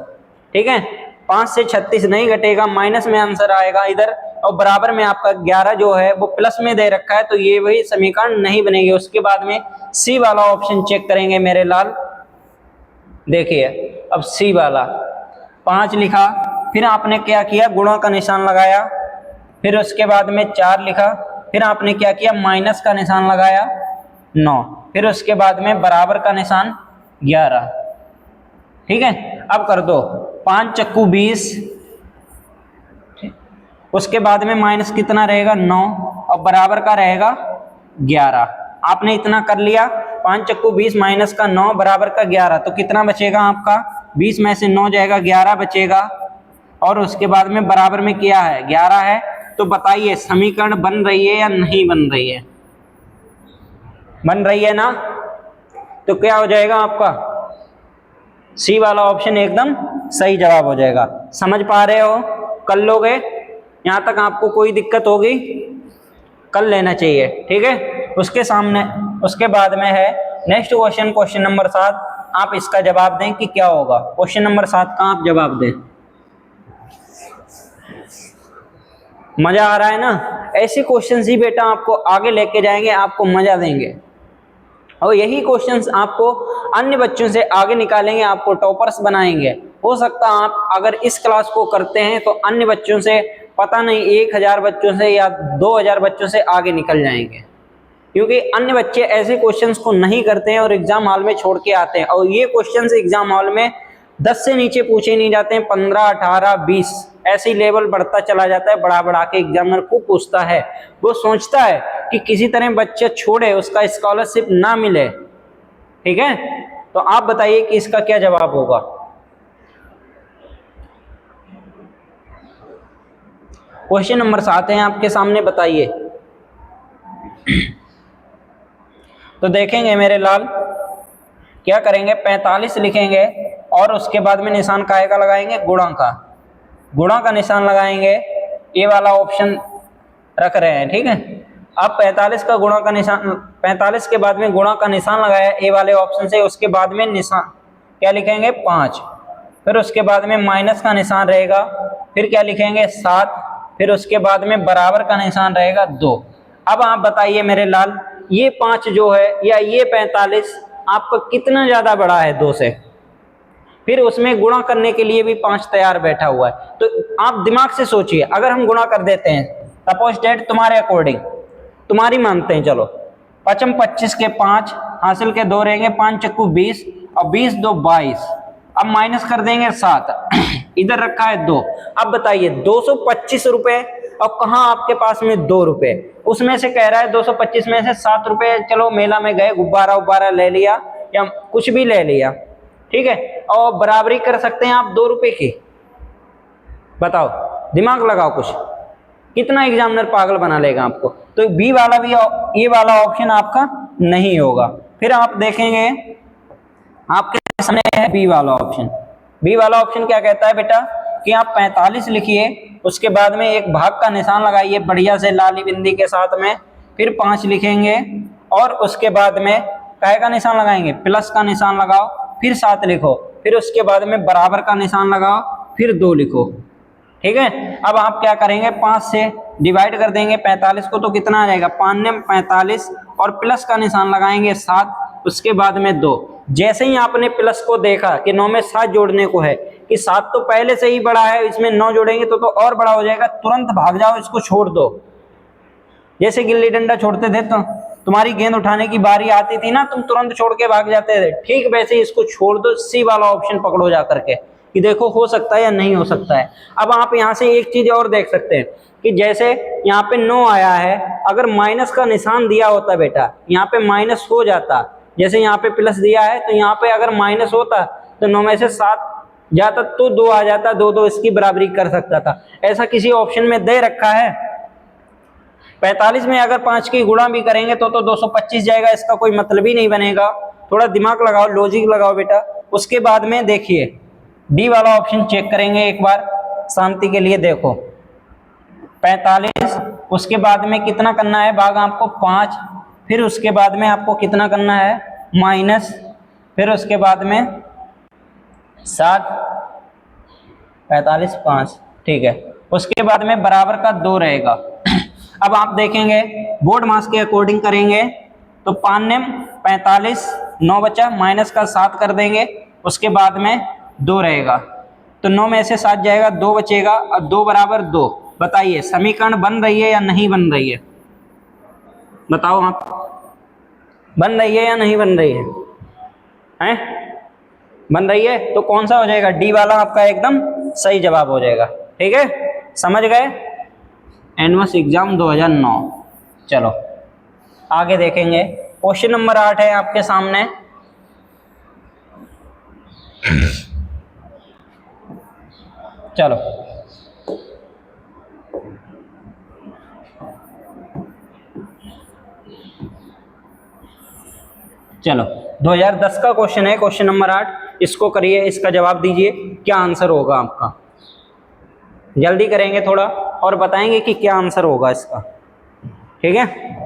ठीक है। 5 से 36 नहीं घटेगा, माइनस में आंसर आएगा इधर। और बराबर में आपका 11 जो है वो प्लस में दे रखा है, तो ये वही समीकरण नहीं बनेगी। उसके बाद में सी वाला ऑप्शन चेक करेंगे मेरे लाल। देखिए अब सी वाला 5 लिखा। फिर आपने क्या किया? गुणा का निशान लगाया। फिर उसके बाद में 4 लिखा। फिर आपने क्या किया? माइनस का निशान लगाया 9। फिर उसके बाद में बराबर का निशान 11। ठीक है। अब कर दो 5 चक्कू 20। उसके बाद में माइनस कितना रहेगा? 9। और बराबर का रहेगा 11। आपने इतना कर लिया। 5 चक्कू 20 माइनस का 9 बराबर का 11। तो कितना बचेगा आपका? 20 में से 9 जाएगा, 11 बचेगा। और उसके बाद में बराबर में क्या है? 11 है। तो बताइए समीकरण बन रही है या नहीं बन रही है? बन रही है ना? तो क्या हो जाएगा आपका? सी वाला ऑप्शन एकदम सही जवाब हो जाएगा। समझ पा रहे हो? कर लोगे? यहाँ तक आपको कोई दिक्कत होगी? कर लेना चाहिए। ठीक है। उसके बाद में है नेक्स्ट क्वेश्चन, क्वेश्चन नंबर 7। आप इसका जवाब दें कि क्या होगा। क्वेश्चन नंबर 7 का आप जवाब दें। मजा आ रहा है ना? ऐसे क्वेश्चंस ही बेटा आपको आगे लेके जाएंगे, आपको मजा देंगे। और यही क्वेश्चंस आपको अन्य बच्चों से आगे निकालेंगे, आपको टॉपर्स बनाएंगे। हो सकता है आप अगर इस क्लास को करते हैं तो अन्य बच्चों से पता नहीं 1000 बच्चों से या 2000 बच्चों से आगे निकल जाएंगे, क्योंकि अन्य बच्चे ऐसे क्वेश्चंस को नहीं करते हैं और एग्जाम हॉल में छोड़ के आते हैं। और ये क्वेश्चंस एग्जाम हॉल में 10 से नीचे पूछे नहीं जाते हैं, 15, 18, 20 ऐसी लेवल बढ़ता चला जाता है। बढ़ा के एग्जामिनर खूब पूछता है। वो सोचता है कि किसी तरह बच्चा छोड़े, उसका स्कॉलरशिप ना मिले। ठीक है। तो आप बताइए कि इसका क्या जवाब होगा। क्वेश्चन नंबर 7 है आपके सामने, बताइए। तो देखेंगे मेरे लाल क्या करेंगे? 45 लिखेंगे और उसके बाद में निशान काहे का लगाएंगे? गुणा का। गुणा का निशान लगाएंगे। ये वाला ऑप्शन रख रहे हैं। ठीक है। अब 45 का गुणा का निशान, 45 के बाद में गुणा का निशान लगाया ए वाले ऑप्शन से। उसके बाद में निशान क्या लिखेंगे? 5। फिर उसके बाद में माइनस का निशान रहेगा। फिर क्या लिखेंगे? 7। फिर उसके बाद में बराबर का निशान रहेगा 2। अब आप बताइए मेरे लाल, ये 5 जो है या ये 45 आपका कितना ज्यादा बड़ा है 2 से, फिर उसमें गुणा करने के लिए भी 5 तैयार बैठा हुआ है। तो आप दिमाग से सोचिए, अगर हम गुणा कर देते हैं, सपोज डेट तुम्हारे अकॉर्डिंग, तुम्हारी मानते हैं, चलो 5 25 के 5 हासिल के 2 रहेंगे, 5 चक्कू 20 और 20 2 22, अब माइनस कर देंगे 7 इधर रखा है 2। अब बताइए 225 रुपए और कहाँ आपके पास में 2 रुपए, उसमें से कह रहा है 225 में से 7 रुपए, चलो मेला में गए गुब्बारा उब्बारा ले लिया या कुछ भी ले लिया, ठीक है, और बराबरी कर सकते हैं आप 2 रुपए की। बताओ, दिमाग लगाओ कुछ, कितना एग्जामिनर पागल बना लेगा आपको। तो बी वाला भी, ये वाला ऑप्शन आपका नहीं होगा। फिर आप देखेंगे आपके सामने है बी वाला ऑप्शन। बी वाला ऑप्शन क्या कहता है बेटा कि आप 45 लिखिए, उसके बाद में एक भाग का निशान लगाइए बढ़िया से लाली बिंदी के साथ में, फिर 5 लिखेंगे और उसके बाद में काय का निशान लगाएंगे, प्लस का निशान लगाओ, फिर 7 लिखो, फिर उसके बाद में बराबर का निशान लगाओ, फिर 2 लिखो, ठीक है। अब आप क्या करेंगे, 5 से डिवाइड कर देंगे 45 को, तो कितना आ जाएगा 5 ने 45 और प्लस का निशान लगाएंगे 7, उसके बाद में 2। जैसे ही आपने प्लस को देखा कि 9 में 7 जोड़ने को है, कि 7 तो पहले से ही बड़ा है, इसमें 9 जोड़ेंगे तो और बड़ा हो जाएगा, तुरंत भाग जाओ, इसको छोड़ दो। जैसे गिल्ली डंडा छोड़ते थे तो तुम्हारी गेंद उठाने की बारी आती थी ना, तुम तुरंत छोड़ के भाग जाते थे, ठीक वैसे ही इसको छोड़ दो, सी वाला ऑप्शन पकड़ो जा करके कि देखो हो सकता है या नहीं हो सकता है। अब आप यहाँ से एक चीज और देख सकते हैं कि जैसे यहाँ पे 9 आया है, अगर माइनस का निशान दिया होता बेटा, यहाँ पे माइनस हो जाता, जैसे यहाँ पे प्लस दिया है तो यहाँ पे अगर माइनस होता तो 9 में से 7 जाता तो 2 आ जाता, 2 2 इसकी बराबरी कर सकता था। ऐसा किसी ऑप्शन में दे रखा है? 45 में अगर 5 की गुणा भी करेंगे तो 225 जाएगा, इसका कोई मतलब ही नहीं बनेगा। थोड़ा दिमाग लगाओ, लॉजिक लगाओ बेटा। उसके बाद में देखिए डी वाला ऑप्शन चेक करेंगे एक बार शांति के लिए। देखो 45, उसके बाद में कितना करना है भाग आपको 5, फिर उसके बाद में आपको कितना करना है माइनस, फिर उसके बाद में 7, 45 5, ठीक है, उसके बाद में बराबर का 2 रहेगा। अब आप देखेंगे बोर्ड मास के अकॉर्डिंग करेंगे तो 5 ने 45, 9 बचा, माइनस का 7 कर देंगे, उसके बाद में 2 रहेगा, तो 9 में से 7 जाएगा, 2 बचेगा और 2 बराबर 2। बताइए समीकरण बन रही है या नहीं बन रही है? बताओ आप, बन रही है या नहीं बन रही है? हैं? बन रही है, तो कौन सा हो जाएगा? डी वाला आपका एकदम सही जवाब हो जाएगा। ठीक है, समझ गए? एनमस एग्जाम 2009। चलो आगे देखेंगे, क्वेश्चन नंबर 8 है आपके सामने। चलो चलो 2010 का क्वेश्चन है, क्वेश्चन नंबर 8, इसको करिए, इसका जवाब दीजिए, क्या आंसर होगा आपका। जल्दी करेंगे थोड़ा और बताएंगे कि क्या आंसर होगा इसका। ठीक है,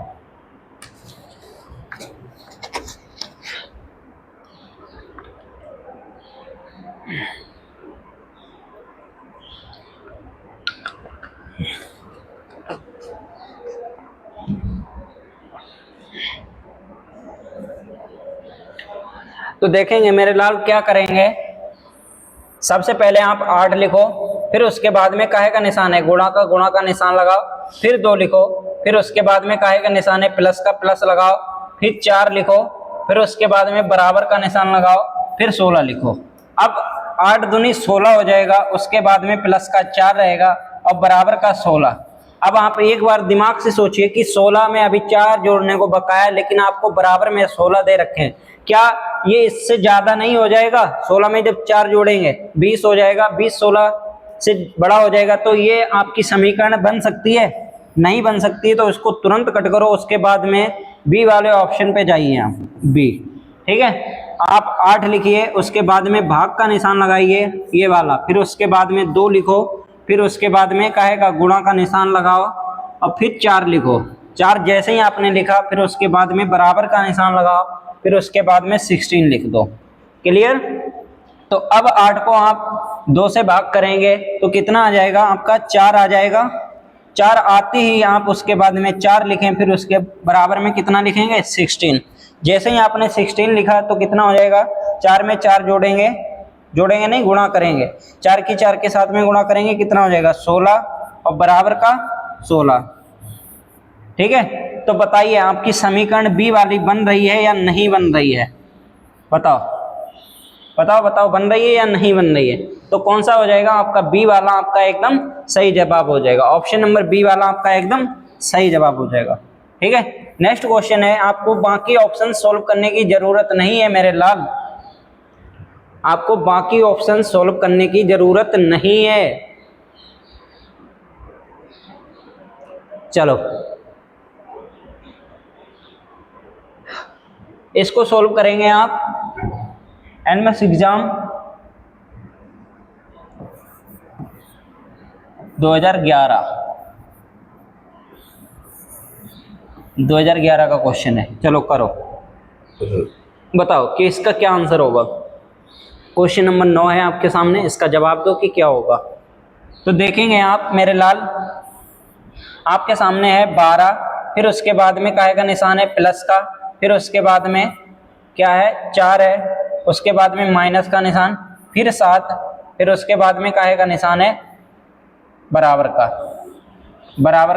तो देखेंगे मेरे लाल क्या करेंगे। सबसे पहले आप 8 लिखो, फिर उसके बाद में काहे का निशान है, गुणा का निशान लगाओ, फिर 2 लिखो, फिर उसके बाद में काहे का निशान है, प्लस का प्लस लगाओ, फिर 4 लिखो, फिर उसके बाद में बराबर का निशान लगाओ, फिर 16 लिखो। अब 8 दूनी 16 हो जाएगा, उसके बाद में प्लस का 4 रहेगा और बराबर का 16। अब आप एक बार दिमाग से सोचिए कि 16 में अभी 4 जोड़ने को बकाया, लेकिन आपको बराबर में 16 दे रखे हैं, क्या ये इससे ज्यादा नहीं हो जाएगा? 16 में जब 4 जोड़ेंगे 20 हो जाएगा, 20 16 से बड़ा हो जाएगा, तो ये आपकी समीकरण बन सकती है? नहीं बन सकती है, तो इसको तुरंत कट करो। उसके बाद में बी वाले ऑप्शन पे जाइए आप, बी। ठीक है, आप 8 लिखिए, उसके बाद में भाग का निशान लगाइए ये वाला, फिर उसके बाद में 2 लिखो, फिर उसके बाद में कहेगा गुणा का निशान लगाओ और फिर 4 लिखो। 4 जैसे ही आपने लिखा, फिर उसके बाद में बराबर का निशान लगाओ, फिर उसके बाद में 16 लिख दो। क्लियर? तो अब 8 को आप 2 से भाग करेंगे तो कितना आ जाएगा आपका? 4 आ जाएगा। 4 आते ही आप उसके बाद में 4 लिखें, फिर उसके बराबर में कितना लिखेंगे? 16। जैसे ही आपने 16 लिखा तो कितना हो जाएगा, 4 में 4 जोड़ेंगे, जोड़ेंगे नहीं गुणा करेंगे, 4 की 4 के साथ में गुणा करेंगे, कितना हो जाएगा 16 और बराबर का 16। ठीक है, तो बताइए आपकी समीकरण बी वाली बन रही है या नहीं बन रही है, बताओ बताओ बताओ, बन रही है या नहीं बन रही है। तो कौन सा हो जाएगा आपका, बी वाला आपका एकदम सही जवाब हो जाएगा, ऑप्शन नंबर बी वाला आपका एकदम सही जवाब हो जाएगा। ठीक है, नेक्स्ट क्वेश्चन है, आपको बाकी ऑप्शन सॉल्व करने की जरूरत नहीं है मेरे लाल, आपको बाकी ऑप्शन सॉल्व करने की जरूरत नहीं है। चलो इसको सॉल्व करेंगे आप एनएमएस एग्जाम 2011 का क्वेश्चन है। चलो करो, बताओ कि इसका क्या आंसर होगा। क्वेश्चन नंबर 9 है आपके सामने, इसका जवाब दो कि क्या होगा। तो देखेंगे आप मेरे लाल, आपके सामने है 12, फिर उसके बाद में काहे का निशान है प्लस का, फिर उसके बाद में क्या है 4 है, उसके बाद में माइनस का निशान, फिर 7, फिर उसके बाद में काहे का निशान है बराबर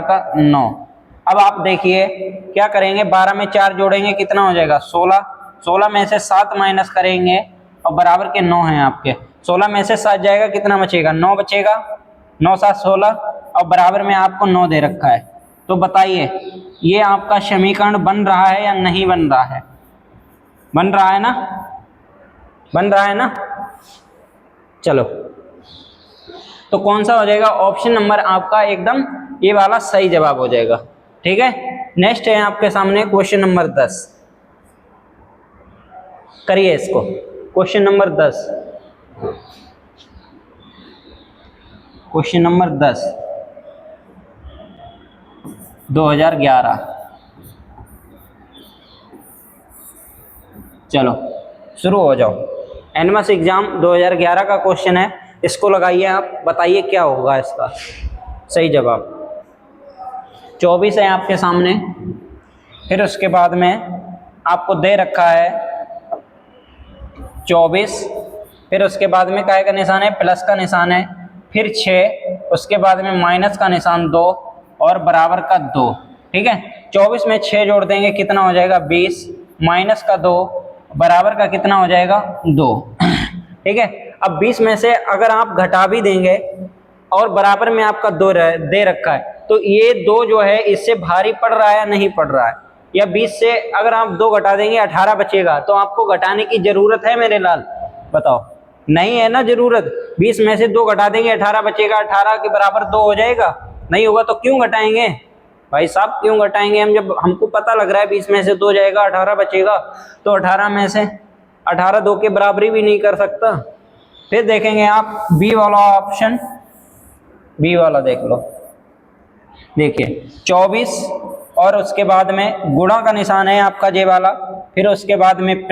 का 9। अब आप देखिए क्या करेंगे, 12 में 4 जोड़ेंगे कितना हो जाएगा 16, 16 में से 7 माइनस करेंगे और बराबर के 9 हैं आपके, 16 में से 7 जाएगा कितना बचेगा 9 बचेगा, 9 7 16 और बराबर में आपको 9 दे रखा है। तो बताइए ये आपका समीकरण बन रहा है या नहीं बन रहा है, बन रहा है ना, बन रहा है ना। चलो तो कौन सा हो जाएगा, ऑप्शन नंबर आपका एकदम ये वाला सही जवाब हो जाएगा। ठीक है, नेक्स्ट है आपके सामने क्वेश्चन नंबर 10, करिए इसको। Question number 10, question number 10 2011। चलो शुरू हो जाओ, एनएमएस एग्जाम 2011 का क्वेश्चन है, इसको लगाइए आप, बताइए क्या होगा इसका सही जवाब। 24 है आपके सामने, फिर उसके बाद में आपको दे रखा है 24, फिर उसके बाद में काय का निशान है प्लस का निशान है, फिर 6, उसके बाद में माइनस का निशान 2 और बराबर का 2। ठीक है, 24 में 6 जोड़ देंगे कितना हो जाएगा 20, माइनस का 2 बराबर का कितना हो जाएगा 2। ठीक है, अब 20 में से अगर आप घटा भी देंगे और बराबर में आपका 2 दे रखा है, तो ये 2 जो है इससे भारी पड़ रहा है या नहीं पड़ रहा है, या 20 से अगर आप 2 घटा देंगे 18 बचेगा, तो आपको घटाने की जरूरत है मेरे लाल, बताओ नहीं है ना जरूरत। 20 में से 2 घटा देंगे 18 बचेगा, 18 के बराबर 2 हो जाएगा, नहीं होगा तो क्यों घटाएंगे भाई साहब, क्यों घटाएंगे हम, जब हमको पता लग रहा है 20 में से 2 जाएगा 18 बचेगा, तो 18 में से 18 2 के बराबरी भी नहीं कर सकता। फिर देखेंगे आप बी वाला ऑप्शन, बी वाला देख लो, देखिए 24 और उसके बाद में गुणा का निशान है आपका जे वाला, फिर उसके बाद में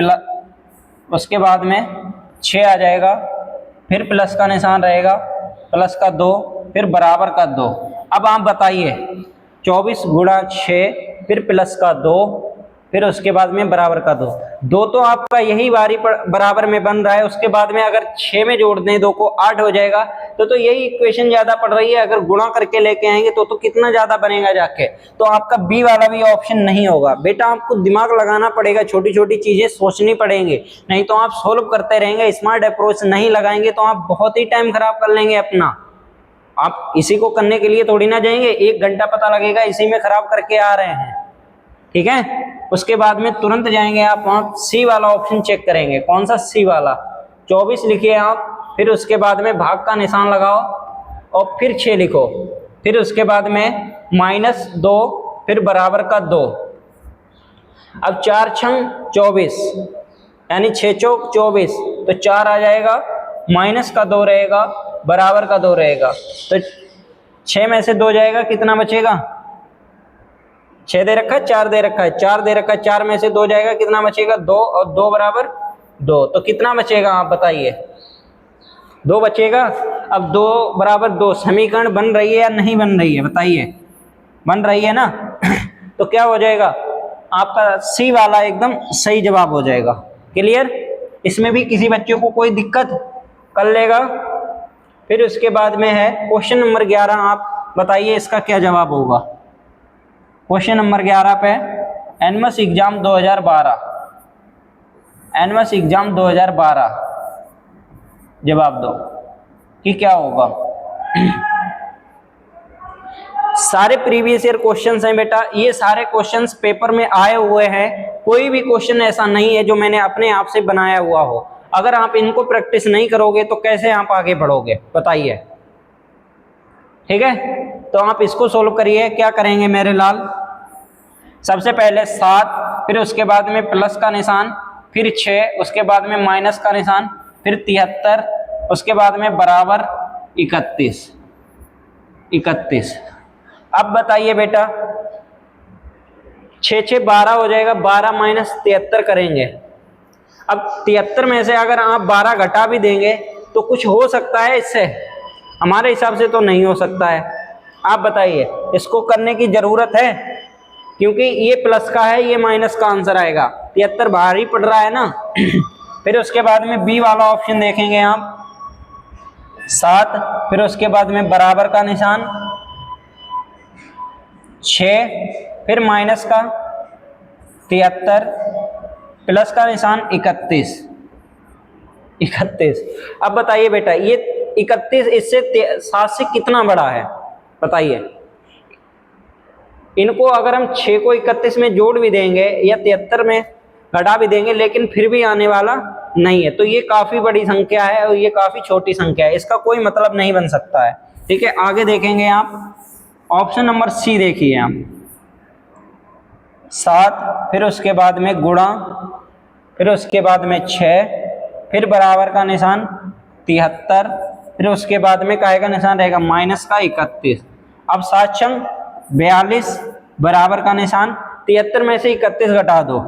उसके बाद में 6 आ जाएगा, फिर प्लस का निशान रहेगा, प्लस का 2, फिर बराबर का 2। अब आप बताइए 24 गुणा 6 फिर प्लस का 2 फिर उसके बाद में बराबर का 2 तो आपका यही बारी बराबर में बन रहा है। उसके बाद में अगर 6 में जोड़ दें 2 को 8 हो जाएगा, तो यही इक्वेशन ज्यादा पड़ रही है। अगर गुणा करके लेके आएंगे तो कितना ज्यादा बनेगा जाके, तो आपका बी वाला भी ऑप्शन नहीं होगा। बेटा आपको दिमाग लगाना पड़ेगा, छोटी छोटी चीजें सोचनी पड़ेंगी, नहीं तो आप सोल्व करते रहेंगे। स्मार्ट अप्रोच नहीं लगाएंगे तो आप बहुत ही टाइम खराब कर लेंगे अपना। आप इसी को करने के लिए थोड़ी ना जाएंगे, 1 घंटा पता लगेगा इसी में खराब करके आ रहे हैं, ठीक है। उसके बाद में तुरंत जाएंगे आप वहां सी वाला ऑप्शन चेक करेंगे। कौन सा? सी वाला। 24 लिखिए आप, फिर उसके बाद में भाग का निशान लगाओ और फिर 6 लिखो, फिर उसके बाद में -2 फिर बराबर का 2। अब 4 छंग 24 यानी 6 चौक 24, तो 4 आ जाएगा, माइनस का 2 रहेगा, बराबर का 2 रहेगा, तो 6 में से 2 जाएगा, कितना बचेगा? 6 दे रखा है, 4 दे रखा है, 4 दे रखा है, 4 में से 2 जाएगा, कितना बचेगा? 2 और 2 बराबर 2, तो कितना बचेगा आप बताइए? 2 बचेगा। अब 2 बराबर 2 समीकरण बन रही है या नहीं बन रही है बताइए? बन रही है ना। तो क्या हो जाएगा? आपका सी वाला एकदम सही जवाब हो जाएगा। क्लियर? इसमें भी किसी बच्चे को कोई दिक्कत कर लेगा। फिर उसके बाद में है क्वेश्चन नंबर 11, आप बताइए इसका क्या जवाब होगा। क्वेश्चन नंबर 11 पे एनमस एग्जाम 2012, एनमस एग्जाम 2012 जवाब दो कि क्या होगा। सारे प्रीवियस ईयर क्वेश्चंस हैं बेटा, ये सारे क्वेश्चंस पेपर में आए हुए हैं, कोई भी क्वेश्चन ऐसा नहीं है जो मैंने अपने आप से बनाया हुआ हो। अगर आप इनको प्रैक्टिस नहीं करोगे तो कैसे आप आगे बढ़ोगे बताइए। ठीक है, तो आप इसको सोल्व करिए। क्या करेंगे मेरे लाल? सबसे पहले 7, फिर उसके बाद में प्लस का निशान, फिर 6, उसके बाद में माइनस का निशान, फिर 73, उसके बाद में बराबर 31। अब बताइए बेटा, 6 6 12 हो जाएगा, 12 माइनस 73 करेंगे। अब 73 में से अगर आप 12 घटा भी देंगे तो कुछ हो सकता है इससे? हमारे हिसाब से तो नहीं हो सकता है। आप बताइए, इसको करने की जरूरत है क्योंकि ये प्लस का है, ये माइनस का आंसर आएगा। 73 बाहर ही पड़ रहा है ना। फिर उसके बाद में बी वाला ऑप्शन देखेंगे आप, 7, फिर उसके बाद में बराबर का निशान 6, फिर माइनस का 73, प्लस का निशान 31। अब बताइए बेटा, ये 31 इससे 7 से कितना बड़ा है बताइए। इनको अगर हम 6 को 31 में जोड़ भी देंगे या 73 में घटा भी देंगे लेकिन फिर भी आने वाला नहीं है, तो ये काफी बड़ी संख्या है और ये काफी छोटी संख्या है, इसका कोई मतलब नहीं बन सकता है। ठीक है, आगे देखेंगे आप, ऑप्शन नंबर सी देखिए आप, 7, फिर उसके बाद में गुणा, फिर उसके बाद में 6, फिर बराबर का निशान 73, फिर उसके बाद में काहे का निशान रहेगा माइनस का 31। अब 7 छंग 42, बराबर का निशान 73 में से 31 घटा दो,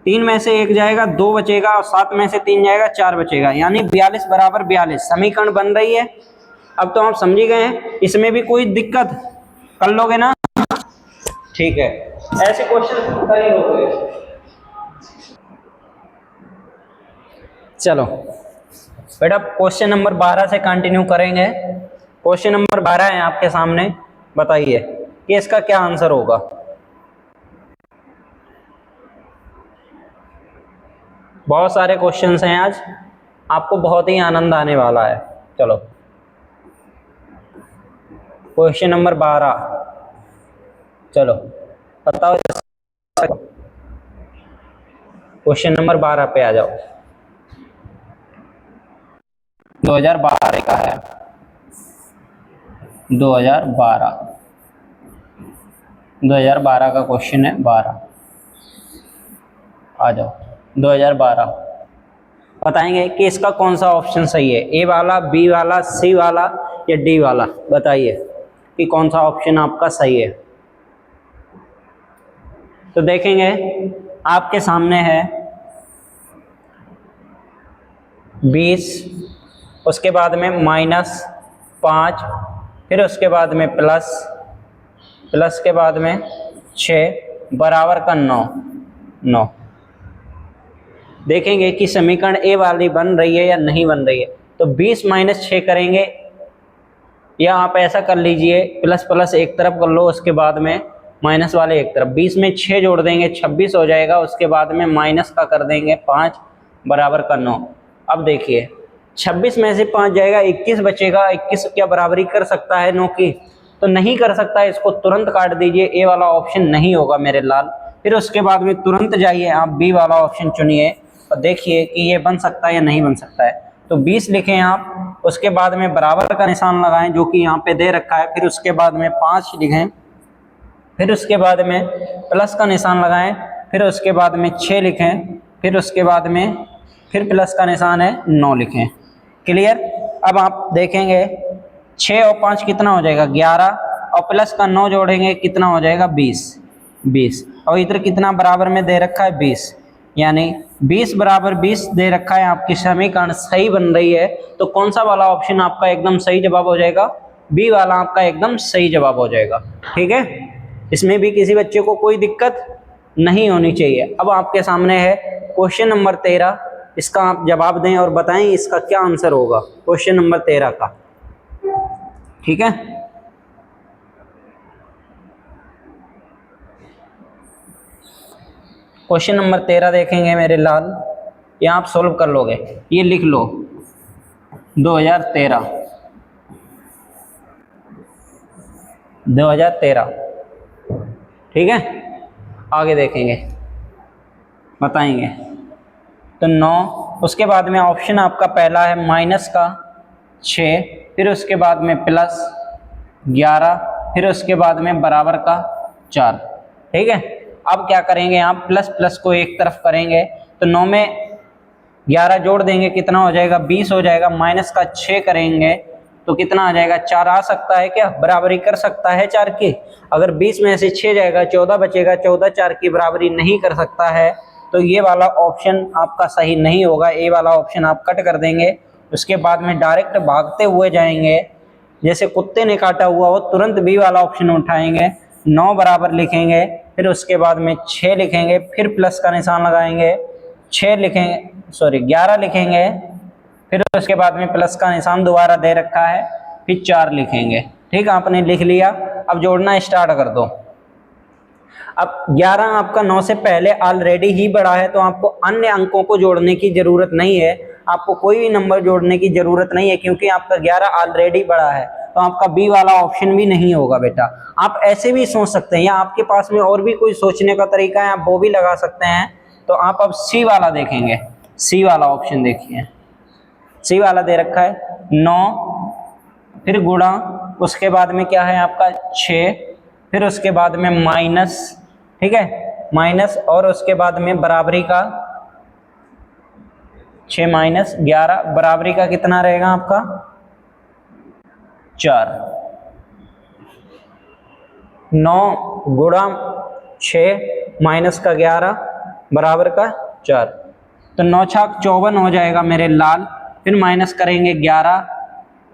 3 में से 1 जाएगा, 2 बचेगा, और 7 में से 3 जाएगा, 4 बचेगा, यानी 42 बराबर 42 समीकरण बन रही है। अब तो आप समझ गए हैं, इसमें भी कोई दिक्कत कर लोगे ना? ठीक है, ऐसे क्वेश्चन कर ही लोगे। चलो बेटा, क्वेश्चन नंबर 12 से कंटिन्यू करेंगे। क्वेश्चन नंबर 12 है आपके सामने, बताइए कि इसका क्या आंसर होगा। बहुत सारे क्वेश्चंस हैं आज, आपको बहुत ही आनंद आने वाला है। चलो क्वेश्चन नंबर 12, चलो बताओ। क्वेश्चन नंबर 12 पे आ जाओ। 2012 का है, 2012 का क्वेश्चन है 12। आ जाओ 2012, बताएंगे कि इसका कौन सा ऑप्शन सही है, ए वाला, बी वाला, सी वाला या डी वाला। बताइए कि कौन सा ऑप्शन आपका सही है। तो देखेंगे आपके सामने है 20, उसके बाद में -5, फिर उसके बाद में प्लस के बाद में 6, बराबर का 9। देखेंगे कि समीकरण ए वाली बन रही है या नहीं बन रही है। तो 20 - 6 करेंगे, या आप ऐसा कर लीजिए, प्लस एक तरफ कर लो, उसके बाद में माइनस वाले एक तरफ। 20 में 6 जोड़ देंगे 26 हो जाएगा, उसके बाद में माइनस का कर देंगे 5, बराबर का 9। अब देखिए 26 में से 5 जाएगा, 21 बचेगा। 21 क्या बराबरी कर सकता है 9 की? तो नहीं कर सकता है, इसको तुरंत काट दीजिए, ए वाला ऑप्शन नहीं होगा मेरे लाल। फिर उसके बाद में तुरंत जाइए आप बी वाला ऑप्शन चुनिए और देखिए कि ये बन सकता है या नहीं बन सकता है। तो 20 लिखें आप, उसके बाद में बराबर का निशान लगाएं जो कि यहाँ पे दे रखा है, फिर उसके बाद में 5 लिखें, फिर उसके बाद में प्लस का निशान लगाएं, फिर उसके बाद में 6 लिखें, फिर उसके बाद में फिर प्लस का निशान है 9 लिखें। क्लियर? अब आप देखेंगे 6 और 5 कितना हो जाएगा 11, और प्लस का 9 जोड़ेंगे कितना हो जाएगा 20, और इधर कितना बराबर में दे रखा है 20, यानी 20 बराबर 20 दे रखा है। आपकी समीकरण सही बन रही है, तो कौन सा वाला ऑप्शन आपका एकदम सही जवाब हो जाएगा? बी वाला आपका एकदम सही जवाब हो जाएगा। ठीक है, इसमें भी किसी बच्चे को कोई दिक्कत नहीं होनी चाहिए। अब आपके सामने है क्वेश्चन नंबर 13, इसका आप जवाब दें और बताएं इसका क्या आंसर होगा क्वेश्चन नंबर 13 का। ठीक है, क्वेश्चन नंबर 13 देखेंगे मेरे लाल, ये आप सोल्व कर लोगे, ये लिख लो 2013, 2013। ठीक है, आगे देखेंगे, बताएंगे। तो 9, उसके बाद में ऑप्शन आपका पहला है माइनस का 6, फिर उसके बाद में प्लस 11, फिर उसके बाद में बराबर का 4। ठीक है, अब क्या करेंगे आप, प्लस प्लस को एक तरफ करेंगे तो 9 में 11 जोड़ देंगे, कितना हो जाएगा 20 हो जाएगा। माइनस का 6 करेंगे तो कितना आ जाएगा, 4 आ सकता है क्या, बराबरी कर सकता है 4 की। अगर 20 में से 6 जाएगा 14 बचेगा, 14 4 की बराबरी नहीं कर सकता है, तो ये वाला ऑप्शन आपका सही नहीं होगा, ए वाला ऑप्शन आप कट कर देंगे। उसके बाद में डायरेक्ट भागते हुए जाएंगे, जैसे कुत्ते ने काटा हुआ हो, तुरंत बी वाला ऑप्शन उठाएंगे, 9 बराबर लिखेंगे, फिर उसके बाद में 6 लिखेंगे, फिर प्लस का निशान लगाएंगे, 6 लिखेंगे, सॉरी 11 लिखेंगे, फिर उसके बाद में प्लस का निशान दोबारा दे रखा है, फिर 4 लिखेंगे। ठीक, आपने लिख लिया, अब जोड़ना स्टार्ट कर दो। अब 11 आपका 9 से पहले ऑलरेडी ही बढ़ा है, तो आपको अन्य अंकों को जोड़ने की जरूरत नहीं है, आपको कोई भी नंबर जोड़ने की जरूरत नहीं है, क्योंकि आपका 11 ऑलरेडी बढ़ा है, तो आपका बी वाला ऑप्शन भी नहीं होगा बेटा। आप ऐसे भी सोच सकते हैं, या आपके पास में और भी कोई सोचने का तरीका है, आप वो भी लगा सकते हैं। तो आप अब सी वाला देखेंगे, सी वाला ऑप्शन देखिए, सी वाला दे रखा है 9, फिर गुणा, उसके बाद में क्या है आपका 6, फिर उसके बाद में माइनस, ठीक है, माइनस, और उसके बाद में बराबरी का 6 माइनस 11, बराबरी का कितना रहेगा आपका 4। 9 गुणा 6 माइनस का 11 बराबर का 4, तो 9 छाक 54 हो जाएगा मेरे लाल, फिर माइनस करेंगे 11,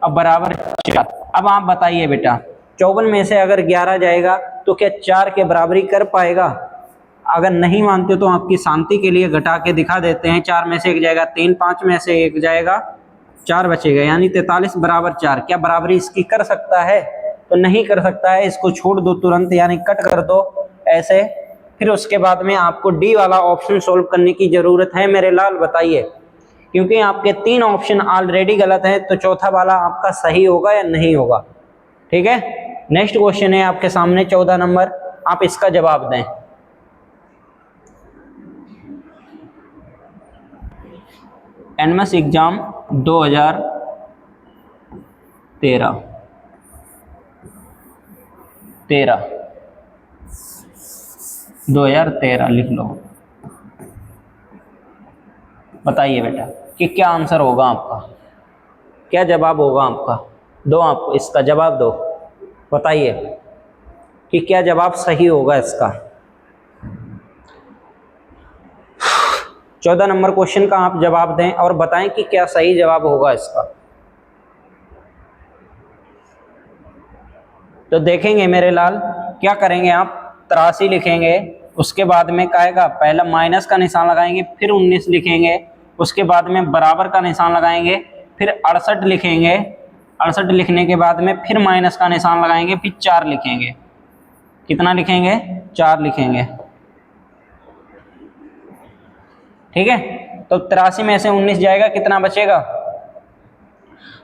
अब बराबर 4। अब आप बताइए बेटा, 54 में से अगर 11 जाएगा तो क्या 4 के बराबरी कर पाएगा? अगर नहीं मानते तो आपकी शांति के लिए घटा के दिखा देते हैं। 4 में से 1 जाएगा 3, 5 में से 1 जाएगा 4 बचेगा, यानी 43 बराबर 4। क्या बराबरी इसकी कर सकता है? तो नहीं कर सकता है, इसको छोड़ दो तुरंत, यानी कट कर दो ऐसे। फिर उसके बाद में आपको डी वाला ऑप्शन सोल्व करने की जरूरत है मेरे लाल, बताइए, क्योंकि आपके 3 ऑप्शन ऑलरेडी गलत है, तो चौथा वाला आपका सही होगा या नहीं होगा। ठीक है, नेक्स्ट क्वेश्चन है आपके सामने 14 नंबर, आप इसका जवाब दें। एनएमएस एग्जाम 2013 2013 लिख लो, बताइए बेटा कि क्या आंसर होगा आपका, क्या जवाब होगा आपका। दो, आप इसका जवाब दो, बताइए कि क्या जवाब सही होगा इसका। 14 नंबर क्वेश्चन का आप जवाब दें और बताएं कि क्या सही जवाब होगा इसका। तो देखेंगे मेरे लाल, क्या करेंगे आप, 83 लिखेंगे, उसके बाद में क्या आएगा, पहला माइनस का निशान लगाएंगे, फिर 19 लिखेंगे, उसके बाद में बराबर का निशान लगाएंगे, फिर 68 लिखेंगे, 68 लिखने के बाद में फिर माइनस का निशान लगाएंगे, फिर 4 लिखेंगे। कितना लिखेंगे, 4 लिखेंगे। ठीक है, तो 83 में से 19 जाएगा, कितना बचेगा,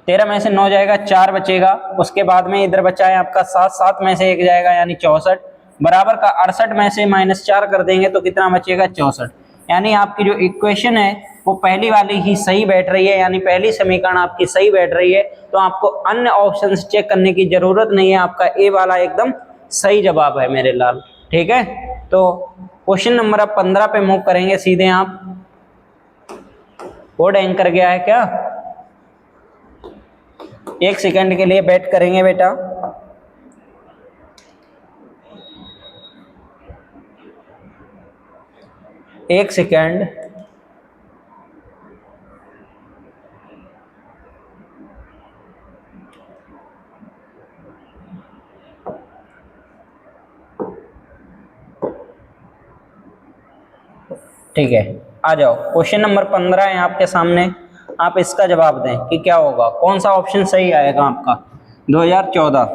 13 में से 9 जाएगा, 4 बचेगा। उसके बाद में इधर बचा है आपका 7, 7 में से 1 जाएगा यानी 64, बराबर का 68 में से -4 कर देंगे तो कितना बचेगा, 64। यानी आपकी जो इक्वेशन है वो पहली वाली ही सही बैठ रही है, यानी पहली समीकरण आपकी सही बैठ रही है, तो आपको अन्य ऑप्शन चेक करने की जरूरत नहीं है, आपका ए वाला एकदम सही जवाब है मेरे लाल। ठीक है, तो क्वेश्चन नंबर अब 15 पे मूव करेंगे सीधे। आप कोड एंकर गया है क्या, 1 सेकंड के लिए वेट करेंगे बेटा। एक सेकंड, ठीक है, आ जाओ। क्वेश्चन नंबर 15 है आपके सामने, आप इसका जवाब दें कि क्या होगा, कौन सा ऑप्शन सही आएगा आपका। 2014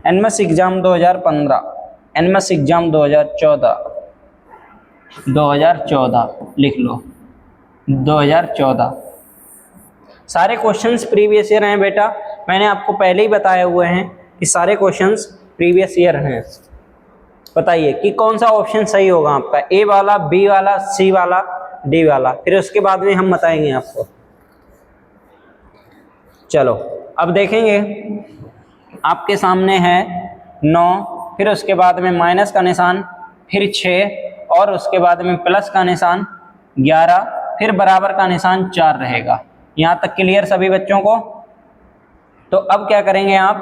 एनएमएस एग्जाम 2015, एनएमएस एग्जाम 2014 लिख लो 2014। सारे क्वेश्चंस प्रीवियस ईयर हैं बेटा, मैंने आपको पहले ही बताए हुए हैं कि सारे क्वेश्चंस प्रीवियस ईयर हैं। बताइए कि कौन सा ऑप्शन सही होगा आपका, ए वाला, बी वाला, सी वाला, डी वाला, फिर उसके बाद में हम बताएंगे आपको। चलो अब देखेंगे, आपके सामने है 9, फिर उसके बाद में माइनस का निशान, फिर 6 और उसके बाद में प्लस का निशान 11, फिर बराबर का निशान 4 रहेगा। यहाँ तक क्लियर सभी बच्चों को। तो अब क्या करेंगे, आप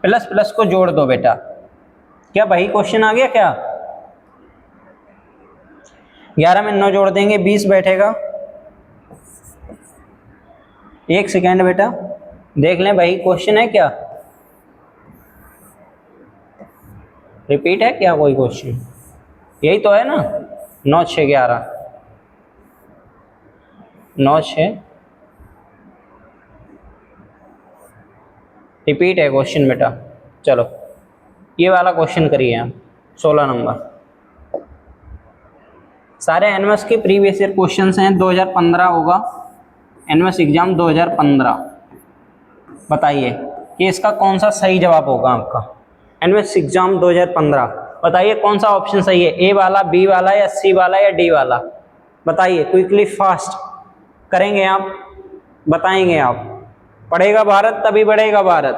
प्लस प्लस को जोड़ दो बेटा। क्या वही क्वेश्चन आ गया क्या? 11 में 9 जोड़ देंगे 20 बैठेगा। एक सेकेंड बेटा देख लें, वही क्वेश्चन है क्या, रिपीट है क्या कोई क्वेश्चन? यही तो है ना, 9 6 11, 9 6 रिपीट है क्वेश्चन बेटा। चलो ये वाला क्वेश्चन करिए आप, 16 नंबर। सारे एनएमएस के प्रीवियस ईयर क्वेश्चंस हैं, 2015 होगा एनएमएस एग्जाम 2015। बताइए कि इसका कौन सा सही जवाब होगा आपका, एनएमएस एग्जाम 2015। बताइए कौन सा ऑप्शन सही है, ए वाला, बी वाला या सी वाला या डी वाला? बताइए क्विकली, फास्ट करेंगे आप, बताएंगे आप। पढ़ेगा भारत तभी बढ़ेगा भारत,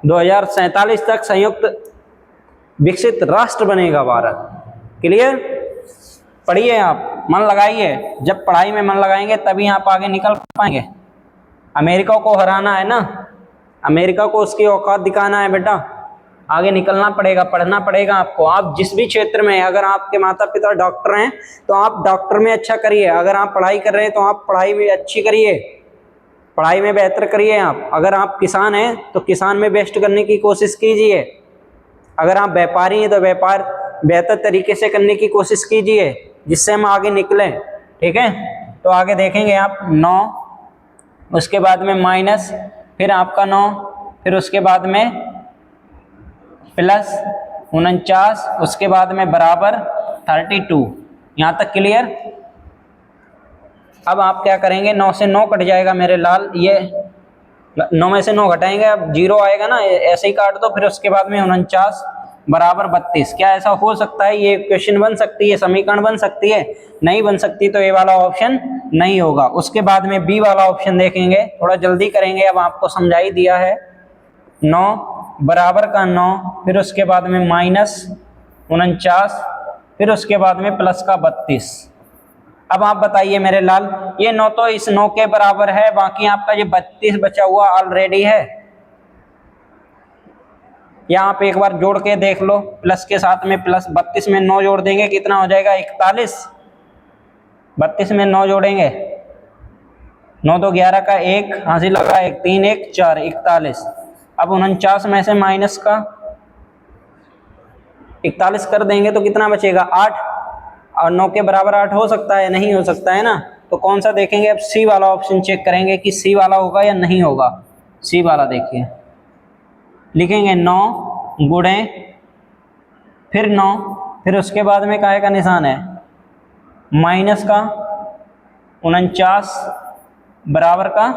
2047 तक संयुक्त विकसित राष्ट्र बनेगा भारत। क्लियर? पढ़िए आप, मन लगाइए, जब पढ़ाई में मन लगाएंगे तभी आप आगे निकल पाएंगे। अमेरिका को हराना है ना, अमेरिका को उसकी औकात दिखाना है बेटा, आगे निकलना पड़ेगा, पढ़ना पड़ेगा आपको। आप जिस भी क्षेत्र में, अगर आपके माता पिता डॉक्टर हैं तो आप डॉक्टर में अच्छा करिए, अगर आप पढ़ाई कर रहे हैं तो आप पढ़ाई में अच्छी करिए, पढ़ाई में बेहतर करिए आप। अगर आप किसान हैं तो किसान में बेस्ट करने की कोशिश कीजिए, अगर आप व्यापारी हैं तो व्यापार बेहतर तरीके से करने की कोशिश कीजिए, जिससे हम आगे निकलें। ठीक है, तो आगे देखेंगे आप 9, उसके बाद में माइनस, फिर आपका 9, फिर उसके बाद में प्लस 49, उसके बाद में बराबर 32। यहाँ तक क्लियर? अब आप क्या करेंगे, 9 से 9 कट जाएगा मेरे लाल, ये 9 में से 9 घटाएंगे, अब 0 आएगा ना, ऐसे ही काट दो। फिर उसके बाद में 49 बराबर 32। क्या ऐसा हो सकता है, ये क्वेश्चन बन सकती है, समीकरण बन सकती है? नहीं बन सकती, तो ये वाला ऑप्शन नहीं होगा। उसके बाद में बी वाला ऑप्शन देखेंगे, थोड़ा जल्दी करेंगे, अब आपको समझा ही दिया है। 9 बराबर का 9, फिर उसके बाद में माइनस 49, फिर उसके बाद में प्लस का 32। अब आप बताइए मेरे लाल, ये 9 तो इस 9 के बराबर है, बाकी आपका ये 32 बचा हुआ ऑलरेडी है। या आप एक बार जोड़ के देख लो, प्लस के साथ में प्लस, 32 में 9 जोड़ देंगे, कितना हो जाएगा, 41। 32 में 9 जोड़ेंगे, 9 तो 11 का 1 हासिल लगा, 1 3 1 4, 41। अब 49 में से माइनस का 41 कर देंगे तो कितना बचेगा, 8। और 9 के बराबर 8 हो सकता है? नहीं हो सकता है ना। तो कौन सा देखेंगे, अब सी वाला ऑप्शन चेक करेंगे कि सी वाला होगा या नहीं होगा। सी वाला देखिए, लिखेंगे 9 गुणे, फिर 9, फिर उसके बाद में काहे का निशान है, माइनस का 49 बराबर का